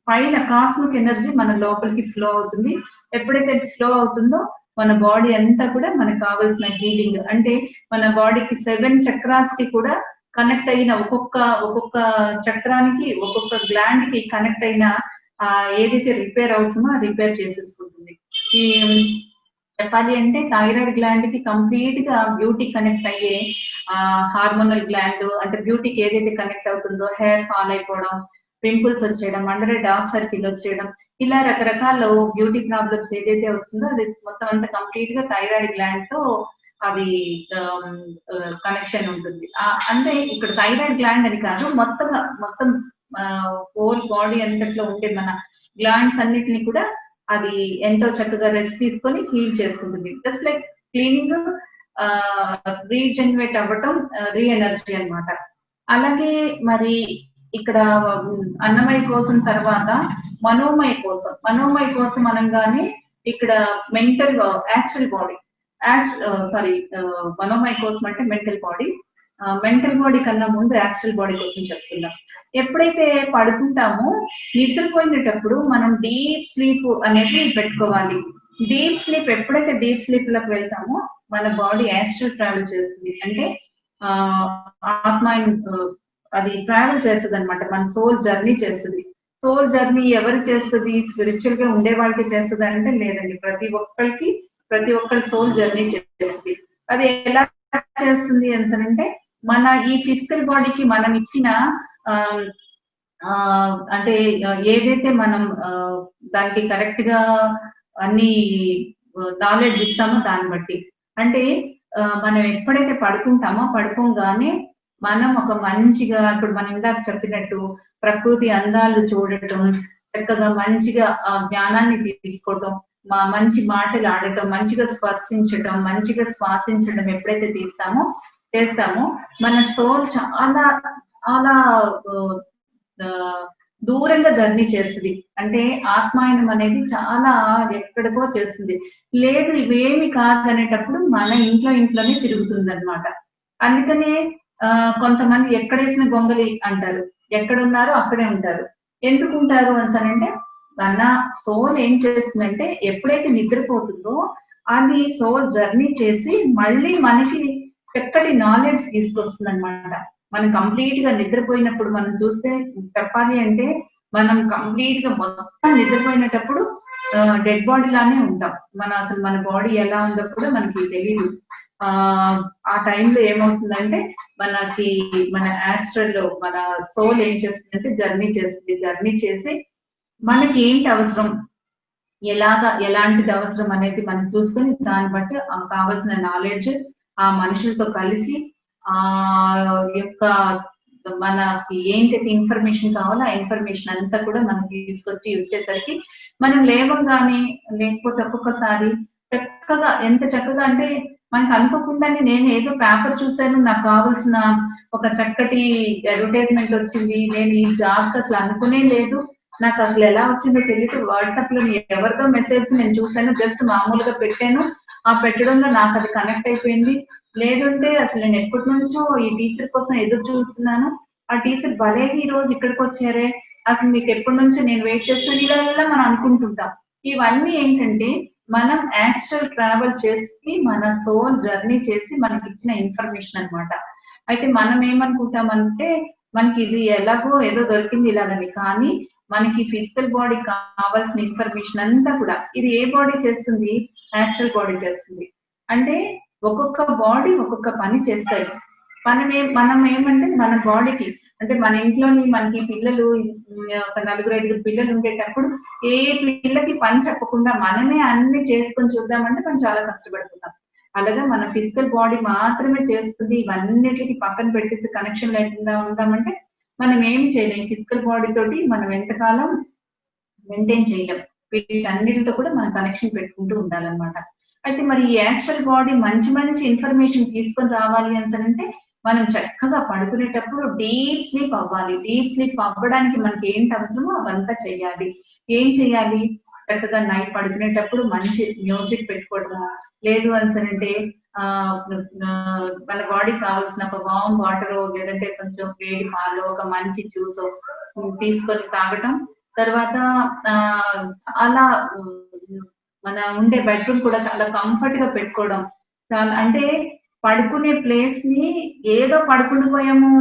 పైన కాస్మిక్ ఎనర్జీ మన లోపలికి ఫ్లో అవుతుంది. ఎప్పుడైతే ఫ్లో అవుతుందో మన బాడీ అంతా కూడా మనకు కావాల్సిన హీలింగ్ అంటే మన బాడీకి 7 చక్రాస్ కి కూడా కనెక్ట్ అయిన ఒక్కొక్క చక్రానికి ఒక్కొక్క గ్లాండ్ కి కనెక్ట్ అయిన ఏదైతే రిపేర్ అవసరమో ఆ రిపేర్ చేసేసుకుంటుంది. ఈ చెప్పాలి అంటే థైరాయిడ్ గ్లాండ్ కి కంప్లీట్ గా బ్యూటీ కనెక్ట్ అయ్యే హార్మోనల్ గ్లాండ్ అంటే బ్యూటీకి ఏదైతే కనెక్ట్ అవుతుందో హెయిర్ ఫాల్ అయిపోవడం, పింపుల్స్ వచ్చేయడం, అండర్ డార్క్ సర్కిల్ వచ్చేయడం, ఇలా రకరకాల బ్యూటీ ప్రాబ్లమ్స్ ఏదైతే వస్తుందో అది మొత్తం అంతా కంప్లీట్ గా థైరాయిడ్ గ్లాండ్ తో అది కనెక్షన్ ఉంటుంది. అంటే ఇక్కడ థైరాయిడ్ గ్లాండ్ అని కాదు, మొత్తం హోల్ బాడీ అంతట్లో ఉండే మన గ్లాండ్స్ అన్నిటిని కూడా అది ఎంతో చక్కగా రెస్ట్ తీసుకొని హీల్ చేసుకుంటుంది. జస్ట్ లైక్ క్లీనింగ్, రీజనరేట్ అవ్వటం, రీ ఎనర్జీ అన్నమాట. అలాగే మరి ఇక్కడ అన్నమయ కోసం తర్వాత మనోమయ కోసం అనగానే ఇక్కడ మెంటల్ యాక్చువల్ బాడీ మనోమయ కోసం అంటే మెంటల్ బాడీ కన్నా ముందు యాక్చువల్ బాడీ కోసం చెప్తున్నాం. ఎప్పుడైతే పడుకుంటామో నిద్రపోయినప్పుడు మనం డీప్ స్లీప్ అనేది పెట్టుకోవాలి. ఎప్పుడైతే డీప్ స్లీప్ లోకి వెళ్తామో మన బాడీ యాస్ట్రల్ ట్రావెల్ చేస్తుంది. అంటే ఆత్మ అది ట్రావెల్ చేస్తుంది అనమాట. మన సోల్ జర్నీ చేస్తుంది. సోల్ జర్నీ ఎవరు చేస్తుంది? స్పిరిచువల్ గా ఉండే వాళ్ళకి చేస్తుంది అంటే లేదండి, ప్రతి ఒక్కరి సోల్ జర్నీ చేస్తుంది. అది ఎలా చేస్తుంది అంటే మన ఈ ఫిజికల్ బాడీకి మనం ఇచ్చిన అంటే ఏదైతే మనం దానికి కరెక్ట్ గా అన్ని నాలెడ్జ్ ఇస్తామో దాన్ని బట్టి అంటే మనం ఎప్పుడైతే పడుకోగానే మనం ఒక మంచిగా ఇప్పుడు మనం ఇందాక చెప్పినట్టు ప్రకృతి అందాలు చూడటం, చక్కగా మంచిగా జ్ఞానాన్ని తీసుకోవటం, మంచి మాటలు ఆడటం, మంచిగా స్పర్శించటం, మంచిగా శ్వాసించడం ఎప్పుడైతే చేస్తామో మన సోల్ చాలా చాలా దూరంగా జర్నీ చేస్తుంది. అంటే ఆత్మాయనం అనేది చాలా ఎక్కడికో చేస్తుంది. లేదు ఇవేమి కాదు అనేటప్పుడు మన ఇంట్లోనే తిరుగుతుంది అనమాట. అందుకనే కొంతమంది ఎక్కడేసిన గొంగలి అంటారు, ఎక్కడున్నారో అక్కడే ఉంటారు. ఎందుకు ఉంటారు అంటే మన సోల్ ఏం చేస్తుందంటే ఎప్పుడైతే నిద్రపోతుందో అది సోల్ జర్నీ చేసి మళ్ళీ మనకి చక్కటి నాలెడ్జ్ తీసుకొస్తుంది అనమాట. మనం కంప్లీట్ గా నిద్రపోయినప్పుడు మనం చూస్తే చెప్పాలి అంటే మనం కంప్లీట్ గా మొత్తం నిద్రపోయినప్పుడు డెడ్ బాడీ లానే ఉంటాం. అసలు మన బాడీ ఎలా ఉందో కూడా మనకి తెలియదు. ఆ టైంలో ఏమవుతుందంటే మన యాస్ట్రల్ లో మన సోల్ ఏం చేస్తుందంటే జర్నీ చేసి మనకి ఏంటి అవసరం, ఎలాంటిది అవసరం అనేది మనం చూసుకొని దాన్ని బట్టి కావాల్సిన నాలెడ్జ్ ఆ మనుషులతో కలిసి ఆ యొక్క మనకి ఏంటైతే ఇన్ఫర్మేషన్ కావాలో ఆ ఇన్ఫర్మేషన్ అంతా కూడా మనం తీసుకొచ్చి ఇచ్చేసరికి మనం లేవగానే లేకపోతే ఒక్కొక్కసారి చక్కగా ఎంత చక్కగా అంటే మనకు అనుకోకుండానే నేను ఏదో పేపర్ చూసాను నాకు కావాల్సిన ఒక చక్కటి అడ్వర్టైజ్మెంట్ వచ్చింది. నేను ఈ జాబ్ అసలు అనుకునే లేదు. నాకు అసలు ఎలా వచ్చిందో తెలియదు. వాట్సాప్ లో ఎవరిదో మెసేజ్ నేను చూసాను. జస్ట్ మామూలుగా పెట్టాను. ఆ పెట్టడంలో నాకు అది కనెక్ట్ అయిపోయింది. లేదంటే అసలు నేను ఎప్పటి నుంచో ఈ టీచర్ కోసం ఎదురు చూస్తున్నాను. ఆ టీచర్ భలే ఈ రోజు ఇక్కడికి వచ్చారే, అసలు మీకు ఎప్పటి నుంచో నేను వెయిట్ చేస్తాను. ఇలా మనం అనుకుంటుంటాం. ఇవన్నీ ఏంటంటే మనం యాస్ట్రల్ ట్రావెల్ చేసి మన సోల్ జర్నీ చేసి మనకి ఇచ్చిన ఇన్ఫర్మేషన్ అన్నమాట. అయితే మనం ఏమనుకుంటామంటే మనకి ఇది ఎలాగో ఏదో దొరికింది ఇలాగని, కానీ మనకి ఫిజికల్ బాడీ కావాల్సిన ఇన్ఫర్మేషన్ అంతా కూడా ఇది ఏ బాడీ చేస్తుంది? యాస్ట్రల్ బాడీ చేస్తుంది. అంటే ఒక్కొక్క బాడీ ఒక్కొక్క పని చేస్తాయి. మనం ఏమంటే మన బాడీకి అంటే మన ఇంట్లోని మనకి పిల్లలు ఒక 4-5 పిల్లలు ఉండేటప్పుడు ఏ పిల్లకి పని చెప్పకుండా మనమే అన్ని చేసుకొని చూద్దామంటే మనం చాలా కష్టపడుతున్నాం. అలాగే మన ఫిజికల్ బాడీ మాత్రమే చేస్తుంది. ఇవన్నిటికి పక్కన పెట్టేసి కనెక్షన్ లేకుండా ఉందామంటే మనం ఏమి చేయలేం. ఫిజికల్ బాడీ తోటి మనం ఎంతకాలం మెయింటైన్ చేయలేం. వీటన్నిటితో కూడా మనం కనెక్షన్ పెట్టుకుంటూ ఉండాలన్నమాట. అయితే మరి ఈ యాస్ట్రల్ బాడీ మంచి మంచి ఇన్ఫర్మేషన్ తీసుకొని రావాలి అంటే మనం చక్కగా పడుకునేటప్పుడు డీప్ స్లీప్ అవ్వాలి. డీప్ స్లీప్ అవ్వడానికి మనకి ఏంటి అవసరమో అవంతా చెయ్యాలి. ఏం చెయ్యాలి? చక్కగా నైట్ పడుకునేటప్పుడు మంచి మ్యూజిక్ పెట్టుకోవడము, లేదు అంటే మన బాడీకి కావాల్సిన ఒక వామ్ వాటర్ లేదంటే కొంచెం వేడి పాలు ఒక మంచి జ్యూస్ తీసుకొని తాగటం. తర్వాత అలా మన ఉండే బెడ్రూమ్ కూడా చాలా కంఫర్ట్ గా పెట్టుకోవడం. చాలా అంటే పడుకునే ప్లేస్ ని ఏదో పడుకుండిపోయాము,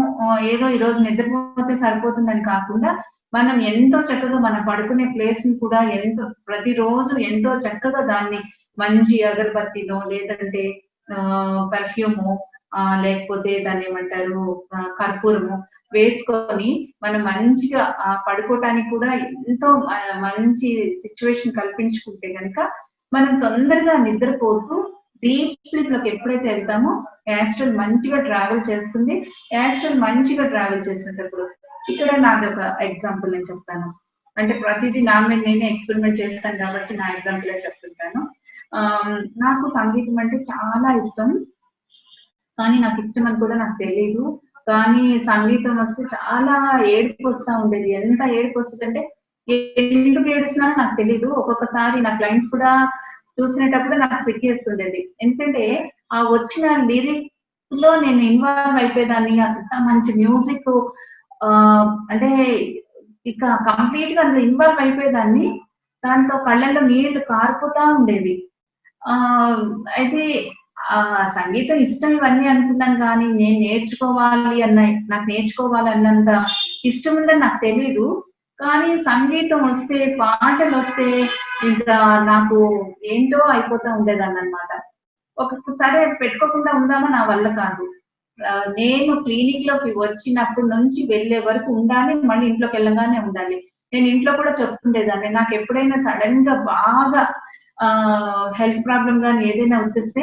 ఏదో ఈ రోజు నిద్రపోతే సరిపోతుందని కాకుండా మనం ఎంతో చక్కగా మన పడుకునే ప్లేస్ ని కూడా ప్రతిరోజు ఎంతో చక్కగా దాన్ని మంచి అగరబత్తినో లేదంటే పర్ఫ్యూము లేకపోతే దాన్ని ఏమంటారు కర్పూరము వేసుకొని మనం మంచిగా పడుకోవటానికి కూడా ఎంతో మంచి సిచ్యువేషన్ కల్పించుకుంటే కనుక మనం తొందరగా నిద్రపోతూ డీప్ స్లీప్ లోకి ఎప్పుడైతే వెళ్తామో యాస్ట్రల్ మంచిగా ట్రావెల్ చేస్తుంది. యాస్ట్రల్ మంచిగా ట్రావెల్ చేసినప్పుడు ఇక్కడ నాది ఒక ఎగ్జాంపుల్ నేను చెప్తాను. అంటే ప్రతిదీ నా మీద నేనే ఎక్స్పెరిమెంట్ చేస్తాను కాబట్టి నా ఎగ్జాంపుల్ చెప్తుంటాను. నాకు సంగీతం అంటే చాలా ఇష్టం, కానీ నాకు ఇష్టం అని కూడా నాకు తెలియదు. కానీ సంగీతం వస్తే చాలా ఏడుపు వస్తూ ఉండేది. ఎంత ఏడుపు వస్తుందంటే ఎందుకు ఏడుస్తున్నానో నాకు తెలీదు. ఒక్కొక్కసారి నా క్లయింట్స్ కూడా చూసినప్పుడు నాకు సిగ్గేస్తుండేది. ఎందుకంటే ఆ వచ్చిన లిరిక్ లో నేను ఇన్వాల్వ్ అయిపోయేదాన్ని. అంత మంచి మ్యూజిక్ అంటే ఇక కంప్లీట్ గా అందులో ఇన్వాల్వ్ అయిపోయేదాన్ని. దాంతో కళ్ళల్లో నీళ్లు కారిపోతా ఉండేవి. అయితే సంగీతం ఇష్టం ఇవన్నీ అనుకున్నాను, కానీ నేను నాకు నేర్చుకోవాలన్నంత ఇష్టం ఉందని నాకు తెలీదు. కానీ సంగీతం వస్తే పాటలు వస్తే ఇంకా నాకు ఏంటో అయిపోతా ఉండేదాన్ని అనమాట. ఒక్కొక్కసారి అది పెట్టుకోకుండా ఉందామా నా వల్ల కాదు. నేను క్లినిక్ లోకి వచ్చినప్పటి నుంచి వెళ్ళే వరకు ఉండాలి, మళ్ళీ ఇంట్లోకి వెళ్ళగానే ఉండాలి. నేను ఇంట్లో కూడా చెప్తుండేదాన్ని, నాకు ఎప్పుడైనా సడన్ గా బాగా హెల్త్ ప్రాబ్లం గానీ ఏదైనా వచ్చేస్తే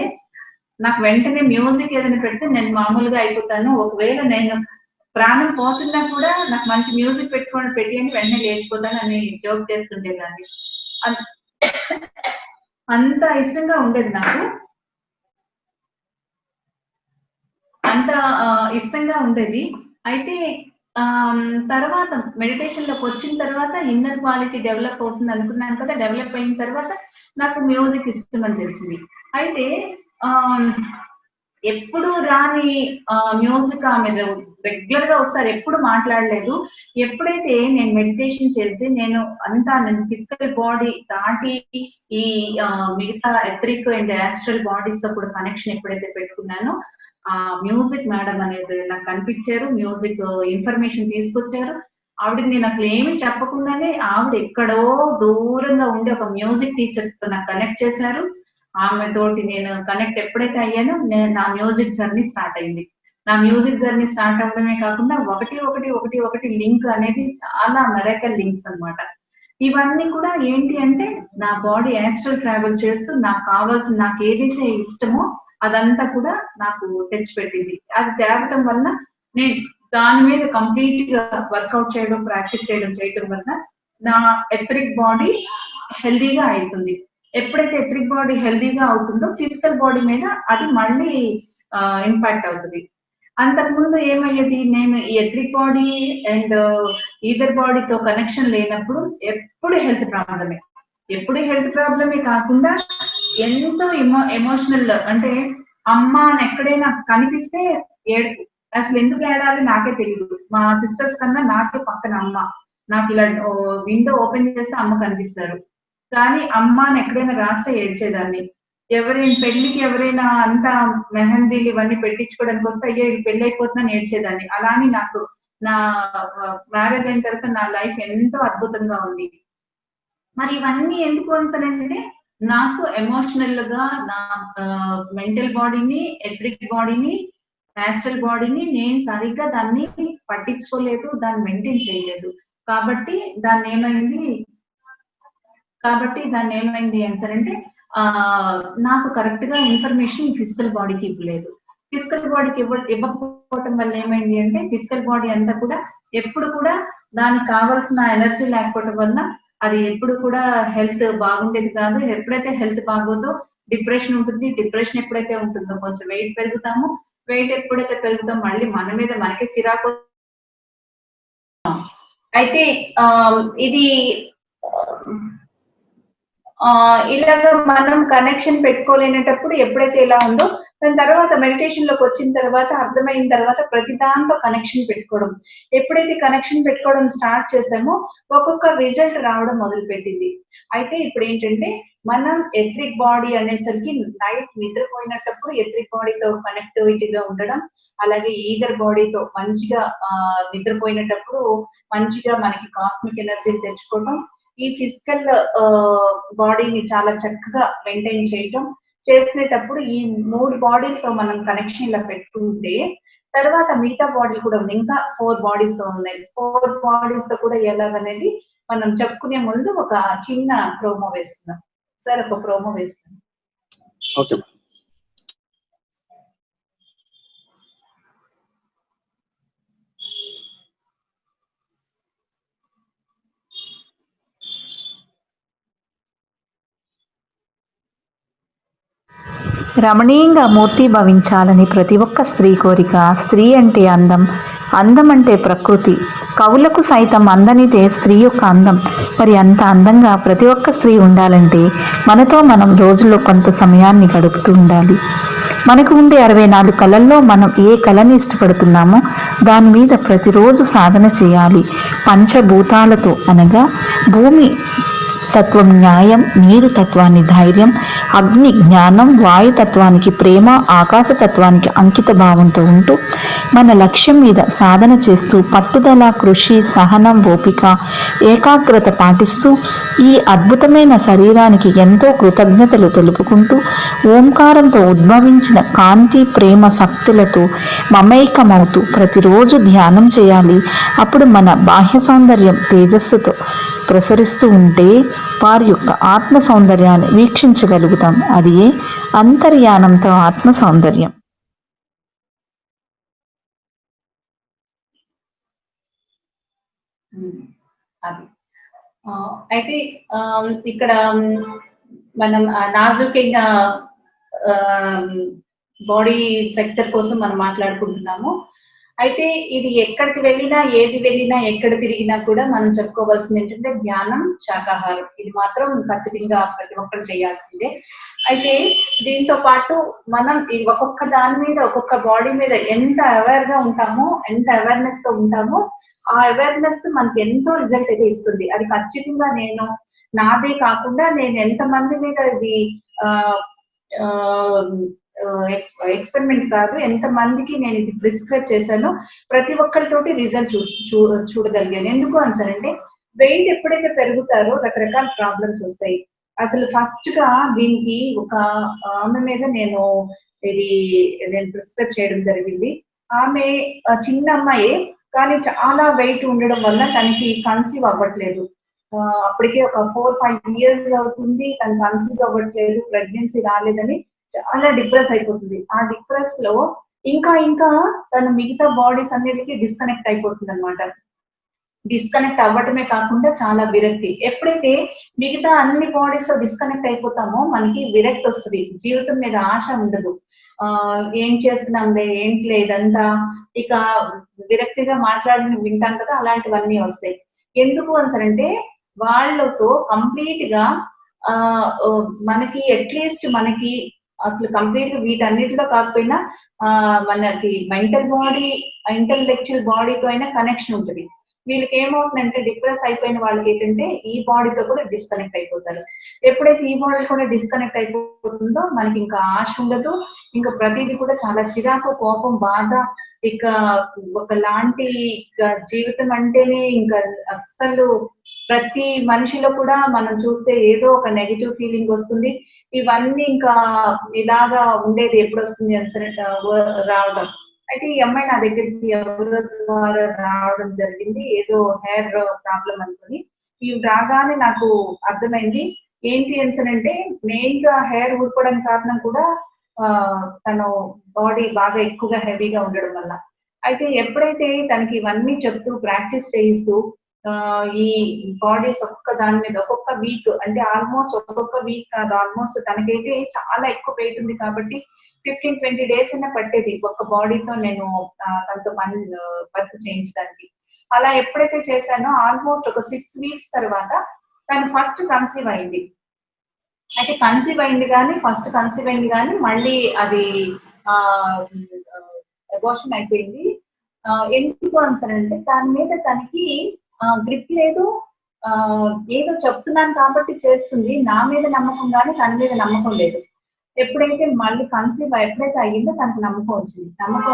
నాకు వెంటనే మ్యూజిక్ ఏదైనా పెడితే నేను మామూలుగా అయిపోతాను. ఒకవేళ నేను ప్రాణం పోతున్నా కూడా నాకు మంచి మ్యూజిక్ పెట్టి అని వెంటనే లేచిపోతాను అని జోక్ చేస్తుండేదాన్ని. అంత ఇష్టంగా ఉండేది నాకు. అంత ఇష్టంగా ఉండేది. అయితే తర్వాత మెడిటేషన్ లోకి వచ్చిన తర్వాత ఇన్నర్ క్వాలిటీ డెవలప్ అవుతుంది అనుకున్నాను కదా. డెవలప్ అయిన తర్వాత నాకు మ్యూజిక్ ఇష్టం అని తెలిసింది. అయితే ఎప్పుడు రాని మ్యూజిక్ ఆమె రెగ్యులర్ గా ఒకసారి ఎప్పుడు మాట్లాడలేదు. ఎప్పుడైతే నేను మెడిటేషన్ చేసి నేను ఫిజికల్ బాడీ దాటి ఈ మిగతా ఎథరిక్ అండ్ యాస్ట్రల్ బాడీస్ తో కూడా కనెక్షన్ ఎప్పుడైతే పెట్టుకున్నానో ఆ మ్యూజిక్ మేడం అనేది నాకు కనిపించారు. మ్యూజిక్ ఇన్ఫర్మేషన్ తీసుకొచ్చారు. ఆవిడకి నేను అసలు ఏమి చెప్పకుండానే ఆవిడ ఎక్కడో దూరంగా ఉండి ఒక మ్యూజిక్ టీచర్ తో నాకు కనెక్ట్ చేశారు. ఆమె తోటి నేను కనెక్ట్ ఎప్పుడైతే అయ్యానో నా మ్యూజిక్ జర్నీ స్టార్ట్ అయింది. నా మ్యూజిక్ జర్నీ స్టార్ట్ అవ్వడమే కాకుండా ఒకటి లింక్ అనేది చాలా మెరాకల్ లింక్స్ అన్నమాట. ఇవన్నీ కూడా ఏంటి అంటే నా బాడీ యాస్ట్రల్ ట్రావెల్ చేస్తూ నాకు ఏదైతే ఇష్టమో అదంతా కూడా నాకు తెచ్చిపెట్టింది. అది తేవటం వలన నేను దాని మీద కంప్లీట్ గా వర్కౌట్ చేయడం, ప్రాక్టీస్ చేయడం వలన నా ఎథరిక్ బాడీ హెల్దీగా అవుతుంది. ఎప్పుడైతే ఎథరిక్ బాడీ హెల్దీగా అవుతుందో ఫిజికల్ బాడీ మీద అది మళ్ళీ ఇంపాక్ట్ అవుతుంది. అంతకుముందు ఏమయ్యేది, నేను ఈ ఎథరిక్ బాడీ అండ్ ఈథర్ బాడీతో కనెక్షన్ లేనప్పుడు ఎప్పుడు హెల్త్ ప్రాబ్లమే. ఎప్పుడు హెల్త్ ప్రాబ్లమే కాకుండా ఎంతో ఎమోషనల్, అంటే అమ్మ అని ఎక్కడైనా కనిపిస్తే ఏడుపు. అసలు ఎందుకు ఏడాలి నాకే తెలియదు. మా సిస్టర్స్ కన్నా నాకే పక్కన అమ్మ. నాకు ఇలా విండో ఓపెన్ చేస్తే అమ్మ కనిపిస్తారు. కానీ అమ్మ అని ఎక్కడైనా రాస్తే ఏడ్చేదాన్ని. ఎవరైనా పెళ్లికి ఎవరైనా అంతా మెహందీలు ఇవన్నీ పెట్టించుకోవడానికి వస్తే అయ్యో ఇది పెళ్లి అయిపోతుందని ఏడ్చేదాన్ని. అలాని నాకు నా మ్యారేజ్ అయిన తర్వాత నా లైఫ్ ఎంతో అద్భుతంగా ఉంది. మరి ఇవన్నీ ఎందుకు అంటే నాకు ఎమోషనల్ గా నా మెంటల్ బాడీని, ఎథరిక్ బాడీని, నేచురల్ బాడీని నేను సరిగ్గా దాన్ని పట్టించుకోలేదు, దాన్ని మెయింటైన్ చేయలేదు. కాబట్టి దాన్ని ఏమైంది అంటే నాకు కరెక్ట్ గా ఇన్ఫర్మేషన్ ఫిజికల్ బాడీకి ఇవ్వలేదు. ఫిజికల్ బాడీకి ఇవ్వకపోవటం వల్ల ఏమైంది అంటే ఫిజికల్ బాడీ అంతా కూడా ఎప్పుడు కూడా దానికి కావాల్సిన ఎనర్జీ లేకపోవటం వల్ల అది ఎప్పుడు కూడా హెల్త్ బాగుండేది కాదు. ఎప్పుడైతే హెల్త్ బాగోదో డిప్రెషన్ ఉంటుంది. డిప్రెషన్ ఎప్పుడైతే ఉంటుందో కొంచెం వెయిట్ పెరుగుతాము. వెయిట్ ఎప్పుడైతే పెరుగుతాం మళ్ళీ మన మీద మనకే చిరాకు. అయితే ఇది ఇలాగ మనం కనెక్షన్ పెట్టుకోలేనప్పుడు ఎప్పుడైతే ఇలా ఉందో దాని తర్వాత మెడిటేషన్ లోకి వచ్చిన తర్వాత అర్థమైన తర్వాత ప్రతి దాంతో కనెక్షన్ పెట్టుకోవడం. ఎప్పుడైతే కనెక్షన్ పెట్టుకోవడం స్టార్ట్ చేసామో ఒక్కొక్క రిజల్ట్ రావడం మొదలు పెట్టింది. అయితే ఇప్పుడు ఏంటంటే మనం ఎథరిక్ బాడీ అనేసరికి నైట్ నిద్రపోయినప్పుడు ఎథరిక్ బాడీతో కనెక్టివిటీగా ఉండడం, అలాగే ఈథర్ బాడీతో మంచిగా నిద్రపోయినప్పుడు మంచిగా మనకి కాస్మిక్ ఎనర్జీ తెచ్చుకోవడం, ఈ ఫిజికల్ బాడీని చాలా చక్కగా మెయింటైన్ చేయటం చేసేటప్పుడు ఈ 3 బాడీలతో మనం కనెక్షన్ ఇలా పెట్టుకుంటే తర్వాత మిగతా బాడీ కూడా ఉంది. ఇంకా 4 బాడీస్ ఉన్నాయి. 4 బాడీస్ తో కూడా ఎలాగనేది మనం చెప్పుకునే ముందు ఒక చిన్న ప్రోమో వేస్తున్నాం. సార్ ఒక ప్రోమో వేస్తున్నాం. ఓకే. రమణీయంగా మూర్తి భవించాలని ప్రతి ఒక్క స్త్రీ కోరిక. స్త్రీ అంటే అందం, అందం అంటే ప్రకృతి. కవులకు సైతం అందనిదే స్త్రీ యొక్క అందం. మరి అంత అందంగా ప్రతి ఒక్క స్త్రీ ఉండాలంటే మనతో మనం రోజుల్లో కొంత సమయాన్ని గడుపుతూ ఉండాలి. మనకు ఉండే 64 కళల్లో మనం ఏ కళని ఇష్టపడుతున్నామో దాని మీద ప్రతిరోజు సాధన చేయాలి. పంచభూతాలతో అనగా భూమి తత్వం న్యాయం, నీరు తత్వాన్ని ధైర్యం, అగ్ని జ్ఞానం, వాయుతత్వానికి ప్రేమ, ఆకాశతత్వానికి అంకిత భావంతో ఉంటూ మన లక్ష్యం మీద సాధన చేస్తూ పట్టుదల, కృషి, సహనం, ఓపిక, ఏకాగ్రత పాటిస్తూ ఈ అద్భుతమైన శరీరానికి ఎంతో కృతజ్ఞతలు తెలుపుకుంటూ ఓంకారంతో ఉద్భవించిన కాంతి, ప్రేమ శక్తులతో మమైకమవుతూ ప్రతిరోజు ధ్యానం చేయాలి. అప్పుడు మన బాహ్య సౌందర్యం తేజస్సుతో ప్రసరిస్తూ ఉంటే వారి యొక్క ఆత్మ సౌందర్యాన్ని వీక్షించగలుగుతాం. అది ఏ అంతర్యానంతో ఆత్మ సౌందర్యం. అది అయితే ఇక్కడ మనం నాజుకైన బాడీ స్ట్రక్చర్ కోసం మనం మాట్లాడుకుంటున్నాము. అయితే ఇది ఎక్కడికి వెళ్ళినా, ఏది వెళ్ళినా, ఎక్కడ తిరిగినా కూడా మనం చెప్పుకోవాల్సింది ఏంటంటే ధ్యానం, శాకాహారం. ఇది మాత్రం ఖచ్చితంగా ప్రతి ఒక్కరు చేయాల్సిందే. అయితే దీంతో పాటు మనం ఒక్కొక్క దాని మీద, ఒక్కొక్క బాడీ మీద ఎంత అవేర్ గా ఉంటామో, ఎంత అవేర్నెస్ తో ఉంటామో ఆ అవేర్నెస్ మనకి ఎంతో రిజల్ట్ అయితే ఇస్తుంది. అది ఖచ్చితంగా నేను నాదే కాకుండా నేను ఎంతమంది మీద ఇది ఎక్స్పెరిమెంట్ కాదు, ఎంత మందికి నేను ఇది ప్రిస్క్రైబ్ చేశానో ప్రతి ఒక్కరితోటి రిజల్ట్ చూడగలిగాను. ఎందుకు అంటే వెయిట్ ఎప్పుడైతే పెరుగుతారో రకరకాల ప్రాబ్లమ్స్ వస్తాయి. అసలు ఫస్ట్ గా దీనికి ఒక ఆమె మీద నేను ప్రిస్క్రైబ్ చేయడం జరిగింది. ఆమె చిన్న అమ్మాయి, కానీ చాలా వెయిట్ ఉండడం వల్ల తనకి కన్సీవ్ అవ్వట్లేదు. అప్పటికే ఒక 4-5 years అవుతుంది, తను కన్సీవ్ అవ్వట్లేదు, ప్రెగ్నెన్సీ రాలేదని చాలా డిప్రెస్ అయిపోతుంది. ఆ డిప్రెస్ లో ఇంకా ఇంకా తన మిగతా బాడీస్ అన్నిటికీ డిస్కనెక్ట్ అయిపోతుంది అనమాట. డిస్కనెక్ట్ అవ్వటమే కాకుండా చాలా విరక్తి. ఎప్పుడైతే మిగతా అన్ని బాడీస్ తో డిస్కనెక్ట్ అయిపోతామో మనకి విరక్తి వస్తుంది, జీవితం మీద ఆశ ఉండదు. ఏం చేస్తున్నాంలే, ఏంటిలే ఇదంతా, ఇక విరక్తిగా మాట్లాడిన వింటాం కదా, అలాంటివన్నీ వస్తాయి. ఎందుకు అంటే వాళ్ళతో కంప్లీట్ గా మనకి అట్లీస్ట్ మనకి అసలు కంప్లీట్ గా వీటన్నిటిలో కాకపోయినా మనకి మెంటల్ బాడీ, ఇంటెలెక్చువల్ బాడీతో అయినా కనెక్షన్ ఉంటుంది. వీళ్ళకి ఏమవుతుందంటే డిప్రెస్ అయిపోయిన వాళ్ళకి ఏంటంటే ఈ బాడీతో కూడా డిస్కనెక్ట్ అయిపోతారు. ఎప్పుడైతే ఈ బాడీ కూడా డిస్కనెక్ట్ అయిపోతుందో మనకి ఇంకా ఆశ ఉండదు, ఇంకా ప్రతిదీ కూడా చాలా చిరాకు, కోపం, బాధ, ఇక ఒకలాంటి జీవితం అంటేనే ఇంకా అస్సలు ప్రతి మనిషిలో కూడా మనం చూస్తే ఏదో ఒక నెగిటివ్ ఫీలింగ్ వస్తుంది. ఇవన్నీ ఇంకా ఇలాగా ఉండేది ఎప్పుడు వస్తుంది అని రావడం. అయితే ఈ అమ్మాయి నా దగ్గరికి ఎవరి ద్వారా రావడం జరిగింది, ఏదో హెయిర్ ప్రాబ్లం అనుకుని. ఇవి రాగానే నాకు అర్థమైంది ఏంటి అంటే మెయిన్ గా హెయిర్ ఊడిపోవడానికి కారణం కూడా తను బాడీ బాగా ఎక్కువగా హెవీగా ఉండడం వల్ల. అయితే ఎప్పుడైతే తనకి ఇవన్నీ చెప్తూ ప్రాక్టీస్ చేయిస్తూ ఈ బాడీస్ ఒక్కొక్క దాని మీద ఒక్కొక్క వీక్, అంటే ఆల్మోస్ట్ ఒక్కొక్క వీక్ కాదు, ఆల్మోస్ట్ తనకైతే చాలా ఎక్కువ వెయిట్ ఉంది కాబట్టి 15-20 days అయినా పట్టేది ఒక్క బాడీతో నేను తనతో పని వర్క్ చేయించడానికి. అలా ఎప్పుడైతే చేశానో ఆల్మోస్ట్ ఒక 6 weeks తర్వాత తను ఫస్ట్ కన్సీవ్ అయింది. అయితే కన్సీవ్ అయింది కానీ మళ్ళీ అది అబార్షన్ అయిపోయింది. ఎందుకు అంటే దాని మీద తనకి గ్రిప్ లేదు, ఏదో చెప్తున్నాను కాబట్టి చేస్తుంది, నా మీద నమ్మకం కానీ తన మీద నమ్మకం లేదు. ఎప్పుడైతే మళ్ళీ ఎప్పుడైతే అయ్యిందో తనకు నమ్మకం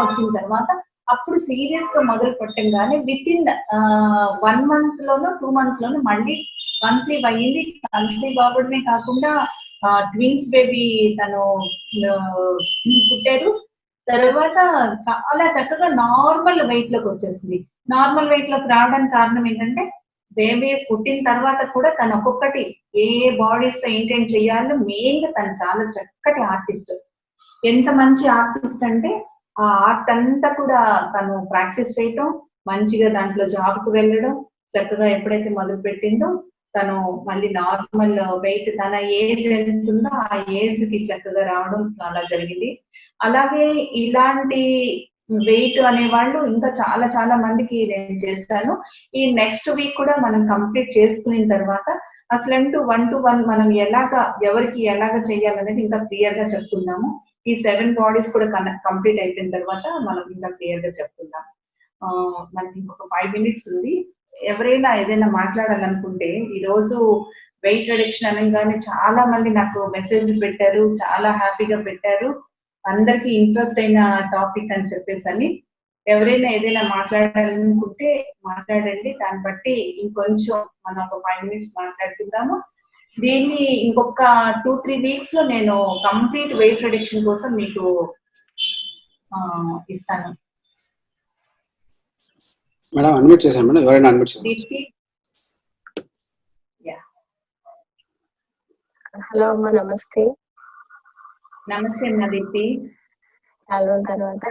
వచ్చిన తర్వాత అప్పుడు సీరియస్ గా మొదలు పెట్టంగానే విత్-ఇన్ 1 month లోనో 2 months లోనో మళ్ళీ కన్సీవ్ అయ్యింది. కన్సీవ్ అవ్వడమే కాకుండా ట్విన్స్ బేబీ తను పుట్టారు. తర్వాత చాలా చక్కగా నార్మల్ వెయిట్ లోకి వచ్చేసింది. నార్మల్ వెయిట్ లోకి రావడానికి కారణం ఏంటంటే బేబీస్ పుట్టిన తర్వాత కూడా తను ఒక్కొక్కటి ఏ బాడీస్ మెయింటైన్ చేయాలో మెయిన్ గా తను చాలా చక్కటి ఆర్టిస్ట్. ఎంత మంచి ఆర్టిస్ట్ అంటే ఆ ఆర్ట్ అంతా కూడా తను ప్రాక్టీస్ చేయటం, మంచిగా దాంట్లో జాబ్ కు వెళ్ళడం, చక్కగా ఎప్పుడైతే మొదలు పెట్టిందో తను మళ్ళీ నార్మల్ వెయిట్, తన ఏజ్ ఎంత ఉందో ఆ ఏజ్ కి చక్కగా రావడం అలా జరిగింది. అలాగే ఇలాంటి వెయిట్ అనేవాళ్ళు ఇంకా చాలా చాలా మందికి నేను చేస్తాను. ఈ నెక్స్ట్ వీక్ కూడా మనం కంప్లీట్ చేసుకున్న తర్వాత అసలంటూ 1-to-1 మనం ఎవరికి ఎలాగా చేయాలనేది ఇంకా క్లియర్ గా చెప్తున్నాము. ఈ 7 బాడీస్ కూడా కంప్లీట్ అయిపోయిన తర్వాత మనం ఇంకా క్లియర్ గా చెప్తున్నాం. మనకి ఇంకొక 5 minutes ఉంది. ఎవరైనా ఏదైనా మాట్లాడాలనుకుంటే, ఈ రోజు వెయిట్ రిడక్షన్ అనగానే చాలా మంది నాకు మెసేజ్ పెట్టారు, చాలా హ్యాపీగా పెట్టారు. అందరికి ఇంట్రెస్ట్ అయిన టాపిక్ అని చెప్పేసి ఎవరైనా ఏదైనా మాట్లాడాలనుకుంటే మాట్లాడండి. దాన్ని బట్టి ఇంకొంచెం మనం ఒక 5 minutes మాట్లాడుకుందాము. దీన్ని ఇంకొక 2-3 weeks లో నేను కంప్లీట్ వెయిట్ రిడక్షన్ కోసం మీకు ఇస్తాను. మేడం అన్మ్యూట్ చేశాను మేడం, ఎవరైనా అన్మ్యూట్ చేయండి. హలో అమ్మ, నమస్తే. నమస్తే అమ్మ దీప్తి. చాలా తర్వాత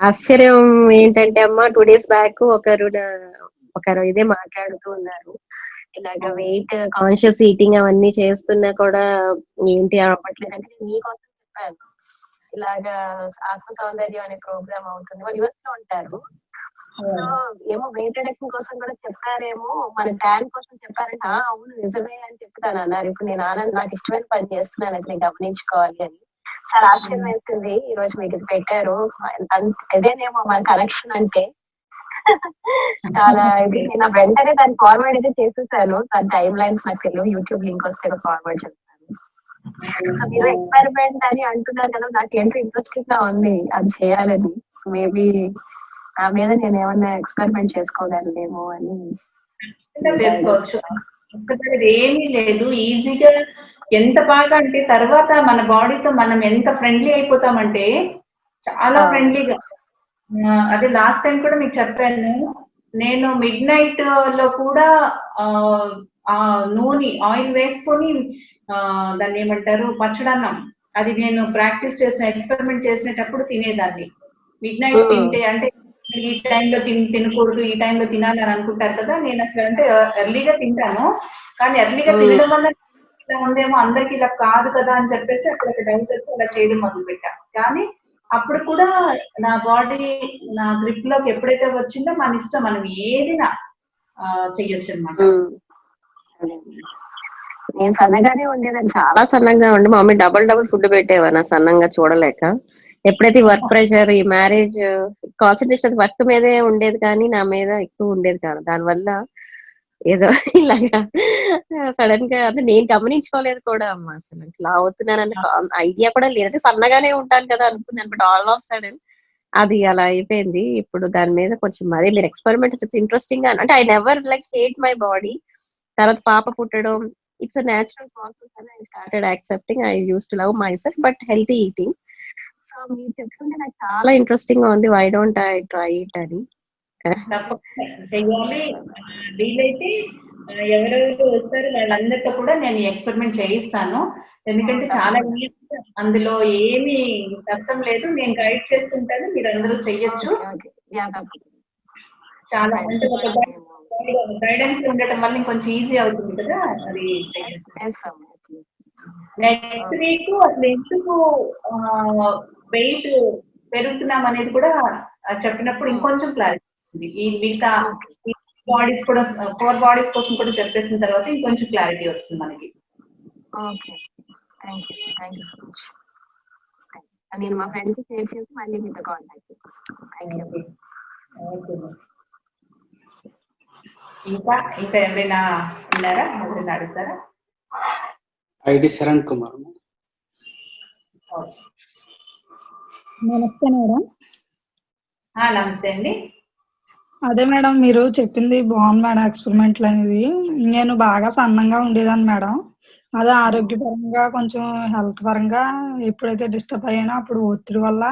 ఆశ్చర్యం ఏంటంటే అమ్మ, 2 days బ్యాక్ ఒకరు ఇదే మాట్లాడుతూ ఉన్నారు, ఇలాగ వెయిట్ కాన్షియస్ ఈటింగ్ అవన్నీ చేస్తున్నా కూడా ఏంటి అవ్వట్లేదు అంటే నేను మీకోసం చెప్పాను. ఇలాగా ఆత్మ సౌందర్యం అనే ప్రోగ్రామ్ అవుతుంది, వాళ్ళు యుఎస్ లో ఉంటారు. సో ఏమో వెయిట్ రిడక్షన్ కోసం కూడా చెప్పారేమో, మన ట్యాన్ కోసం చెప్పారంటే అవును నిజమే అని చెప్తాను అన్నారు. ఇప్పుడు నేను నాకు ఇష్టమైన పని చేస్తున్నాను, అది నేను గమనించుకోవాలి అని. చాలా ఆశ్చర్యం వేస్తుంది ఈ రోజు మీకు ఇది పెట్టారు. అదేనేమో మన కనెక్షన్ అంటే. చాలా ఇది నేను వెంటనే దాన్ని ఫార్వర్డ్ అయితే చేసేసాను. దాని టైమ్ లైన్స్ నాకు తెలియదు, యూట్యూబ్ లింక్ వస్తే ఫార్వర్డ్ చేస్తాను. సో మీరు ఎక్స్పెరిమెంట్ అని అంటున్నారు కదా, నాకు ఏంటో ఇంట్రెస్టింగ్ గా ఉంది అది చేయాలని. మేబీ నా మీద నేను ఏమన్నా ఎక్స్పెరిమెంట్ చేసుకోగలనేమో అని. చేసుకోవచ్చు, ఏమీ లేదు, ఈజీగా. ఎంత బాగా అంటే తర్వాత మన బాడీతో మనం ఎంత ఫ్రెండ్లీ అయిపోతామంటే చాలా ఫ్రెండ్లీగా. అదే లాస్ట్ టైం కూడా మీకు చెప్పాను, నేను మిడ్ నైట్ లో కూడా నూనె ఆయిల్ వేసుకొని దాన్ని ఏమంటారు, పచ్చడన్నం. అది నేను ప్రాక్టీస్ చేసిన ఎక్స్పెరిమెంట్ చేసేటప్పుడు తినేదాన్ని. మిడ్ నైట్ తింటే అంటే ఈ టైంలో తినకూడదు, ఈ టైంలో తినాలి అని అనుకుంటారు కదా. నేను అసలు అంటే ఎర్లీగా తింటాను, కానీ ఎర్లీగా తినడం వల్ల ఇలా ఉందేమో, అందరికి ఇలా కాదు కదా అని చెప్పేసి అక్కడ డౌట్ వచ్చి అలా చేయడం మొదలు పెట్టా. కానీ అప్పుడు కూడా నా బాడీ నా గ్రిప్ లోకి ఎప్పుడైతే వచ్చిందో మన ఇష్టం, మనం ఏదినా చెయ్యొచ్చు అనమాట. నేను సన్నగానే ఉండేదాన్ని, చాలా సన్నగా ఉండి మా మమ్మీ డబుల్ ఫుడ్ పెట్టేవారు సన్నంగా చూడలేక. ఎప్పుడైతే వర్క్ ప్రెషర్, ఈ మ్యారేజ్ కాన్సన్ట్రేషన్ వర్క్ మీదే ఉండేది కానీ నా మీద ఎక్కువ ఉండేది కాదు. దానివల్ల ఏదో ఇలాగా సడన్ గా అంటే నేను గమనించుకోలేదు కూడా అమ్మా. అసలు ఇట్లా అవుతున్నానని ఐడియా కూడా లేదు. అంటే సన్నగానే ఉంటాను కదా అనుకున్నాను, బట్ ఆల్ ఆఫ్ సడన్ అది అలా అయిపోయింది. ఇప్పుడు దాని మీద కొంచెం మరీ మీరు ఎక్స్పెరిమెంట్ చెప్తే ఇంట్రెస్టింగ్ గా, అంటే I never like hate my body. తర్వాత పాప పుట్టడం, ఇట్స్ అ న్యాచురల్ ప్రాసెస్ అని I started accepting. I use to love myself but healthy eating. So మీరు చెప్తుంటే నాకు చాలా ఇంట్రెస్టింగ్ గా ఉంది. Why don't I try it అని. తప్పకుండా చెయ్యాలి. వీలైతే ఎవరెవరు వస్తారు వాళ్ళందరితో కూడా నేను ఎక్స్పెరిమెంట్ చేయిస్తాను. ఎందుకంటే చాలా అందులో ఏమి కష్టం లేదు. నేను గైడ్ చేస్తుంటాను, మీరు అందరూ చెయ్యొచ్చు. చాలా అంటే ఒక గైడెన్స్ ఉండటం వల్ల ఇంకొంచెం ఈజీ అవుతుంది కదా. అది నెక్స్ట్ వీక్ అసలు ఎందుకు వెయిట్ పెరుగుతున్నాం అనేది కూడా చెప్పినప్పుడు ఇంకొంచెం క్లారిటీ వస్తుంది. ఈ మిగతా బాడీస్ కూడా 4 బాడీస్ కోసం కూడా చెప్పేసిన తర్వాత ఇంకొంచెం క్లారిటీ వస్తుంది మనకి. Okay, thank you so much. నేను మా ఫ్రెండ్ కి షేర్ చేసి మళ్ళీ మీతో కాంటాక్ట్ చేస్తాను. Thank you. ఇంకా ఎవరైనా ఉన్నారా? ఎవరైనా అడుగుతారా? ఐడి శరణ్ కుమార్. నమస్తే మేడం. నమస్తే అండి. అదే మేడం, మీరు చెప్పింది బాగుంది మేడం. ఎక్స్పెరిమెంట్లు అనేది నేను బాగా సన్నంగా ఉండేదాన్ని మేడం. అదే ఆరోగ్యపరంగా కొంచెం హెల్త్ పరంగా ఎప్పుడైతే డిస్టర్బ్ అయ్యానో అప్పుడు ఒత్తిడి వల్ల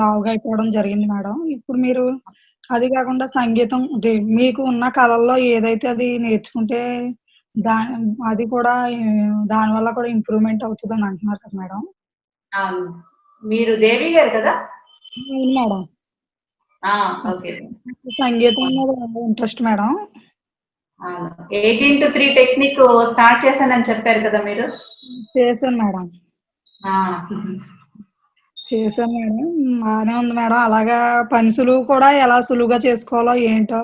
లావుగా అయిపోవడం జరిగింది మేడం. ఇప్పుడు మీరు అది కాకుండా సంగీతం, మీకు ఉన్న కళల్లో ఏదైతే అది నేర్చుకుంటే అది కూడా దానివల్ల కూడా ఇంప్రూవ్మెంట్ అవుతుందని అంటున్నారు కదా మేడం. మీరు దేవి గారు కదా? అవును మేడం. ఓకే. సంగీతం మీద interest madam. 18 to 3 technique start చేశానని చెప్పారు కదా మీరు? చేశాను మేడం. చేశాను మేడం, బాగానే ఉంది మేడం. అలాగా పని సులువు కూడా ఎలా సులువుగా చేసుకోవాలో ఏంటో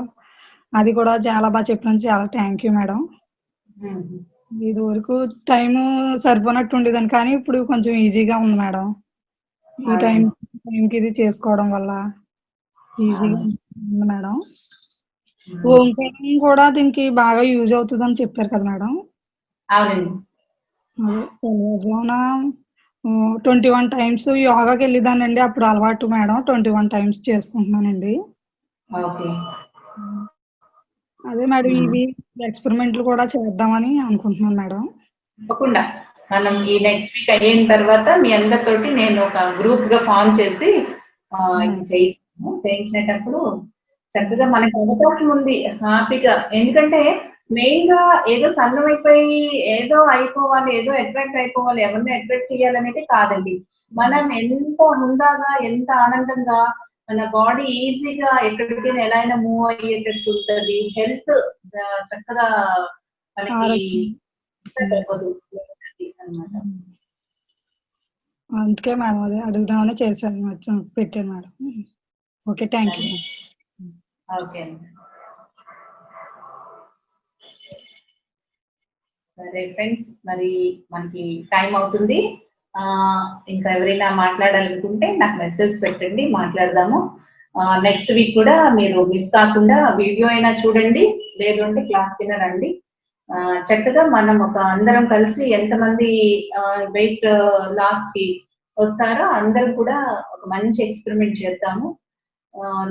అది కూడా చాలా బాగా చెప్పాను. చాలా థ్యాంక్ యూ మేడం. ఇది వరకు టైం సరిపోనట్టు ఉండేదని, కానీ ఇప్పుడు కొంచెం ఈజీగా ఉంది మేడం. ఈ టైంకి ఇది చేసుకోవడం వల్ల ఈజీగా ఉంది మేడం. ఓంకారం కూడా దీనికి బాగా యూజ్ అవుతుందని చెప్పారు కదా మేడం. అవునండి. అదే తెల్లవారుజామున 21 టైమ్స్ యోగాకి వెళ్ళేదానండి. అప్పుడు అలవాటు మేడం. 21 టైమ్స్ చేసుకుంటున్నానండి. అదే మేడం, ఇవి ఎక్స్పెరిమెంట్లు కూడా చేద్దామని అనుకుంటున్నాను మేడం. తప్పకుండా మనం ఈ నెక్స్ట్ వీక్ అయిన తర్వాత మీ అందరితోటి నేను ఒక గ్రూప్ గా ఫామ్ చేసి చేయించినప్పుడు చక్కగా మనకు అవకాశం ఉంది హ్యాపీగా. ఎందుకంటే మెయిన్ గా ఏదో సన్నం అయిపోయి ఏదో అయిపోవాలి, ఏదో అట్రాక్ట్ అయిపోవాలి, ఎవరిని అట్రాక్ట్ చేయాలనేది కాదండి. మనం ఎంత హుందాగా, ఎంత ఆనందంగా, మన బాడీ ఈజీగా ఎక్కడికైనా ఎలా అయినా మూవ్ అయ్యేటట్టు ఉంటుంది. హెల్త్ చక్కగా మనకి అందుకే మేడం అదే అడుగుదామని చేశాను, పెట్టాను madam. Okay, thank you. Okay అండి. సరే ఫ్రెండ్స్, మరి మనకి టైం అవుతుంది. ఇంకా ఎవరైనా మాట్లాడాలనుకుంటే నాకు మెసేజ్ పెట్టండి, మాట్లాడదాము. నెక్స్ట్ వీక్ కూడా మీరు మిస్ కాకుండా వీడియో అయినా చూడండి, లేదు అంటే క్లాస్ కింద రండి. చక్కగా మనం ఒక అందరం కలిసి ఎంతమంది వెయిట్ లాస్ కి వస్తారో అందరం కూడా ఒక మంచి ఎక్స్పెరిమెంట్ చేద్దాము.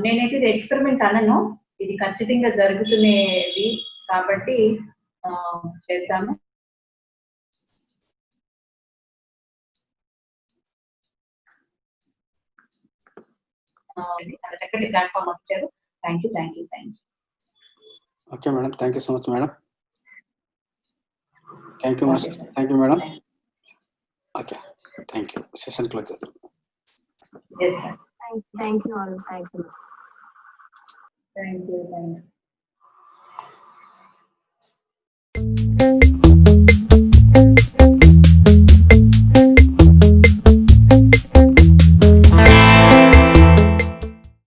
నేనైతే ఇది ఎక్స్పెరిమెంట్ అనను, ఇది ఖచ్చితంగా జరుగుతున్నది కాబట్టి చేద్దాము. చాలా చక్కటి ప్లాట్ఫామ్ వచ్చారు. Thank you. Okay madam, thank you so much madam. Thank you, Okay, Master. sir. Thank you, madam. Okay, thank you. Session closes. Yes, sir. Thank you all. Thank you. Thank you.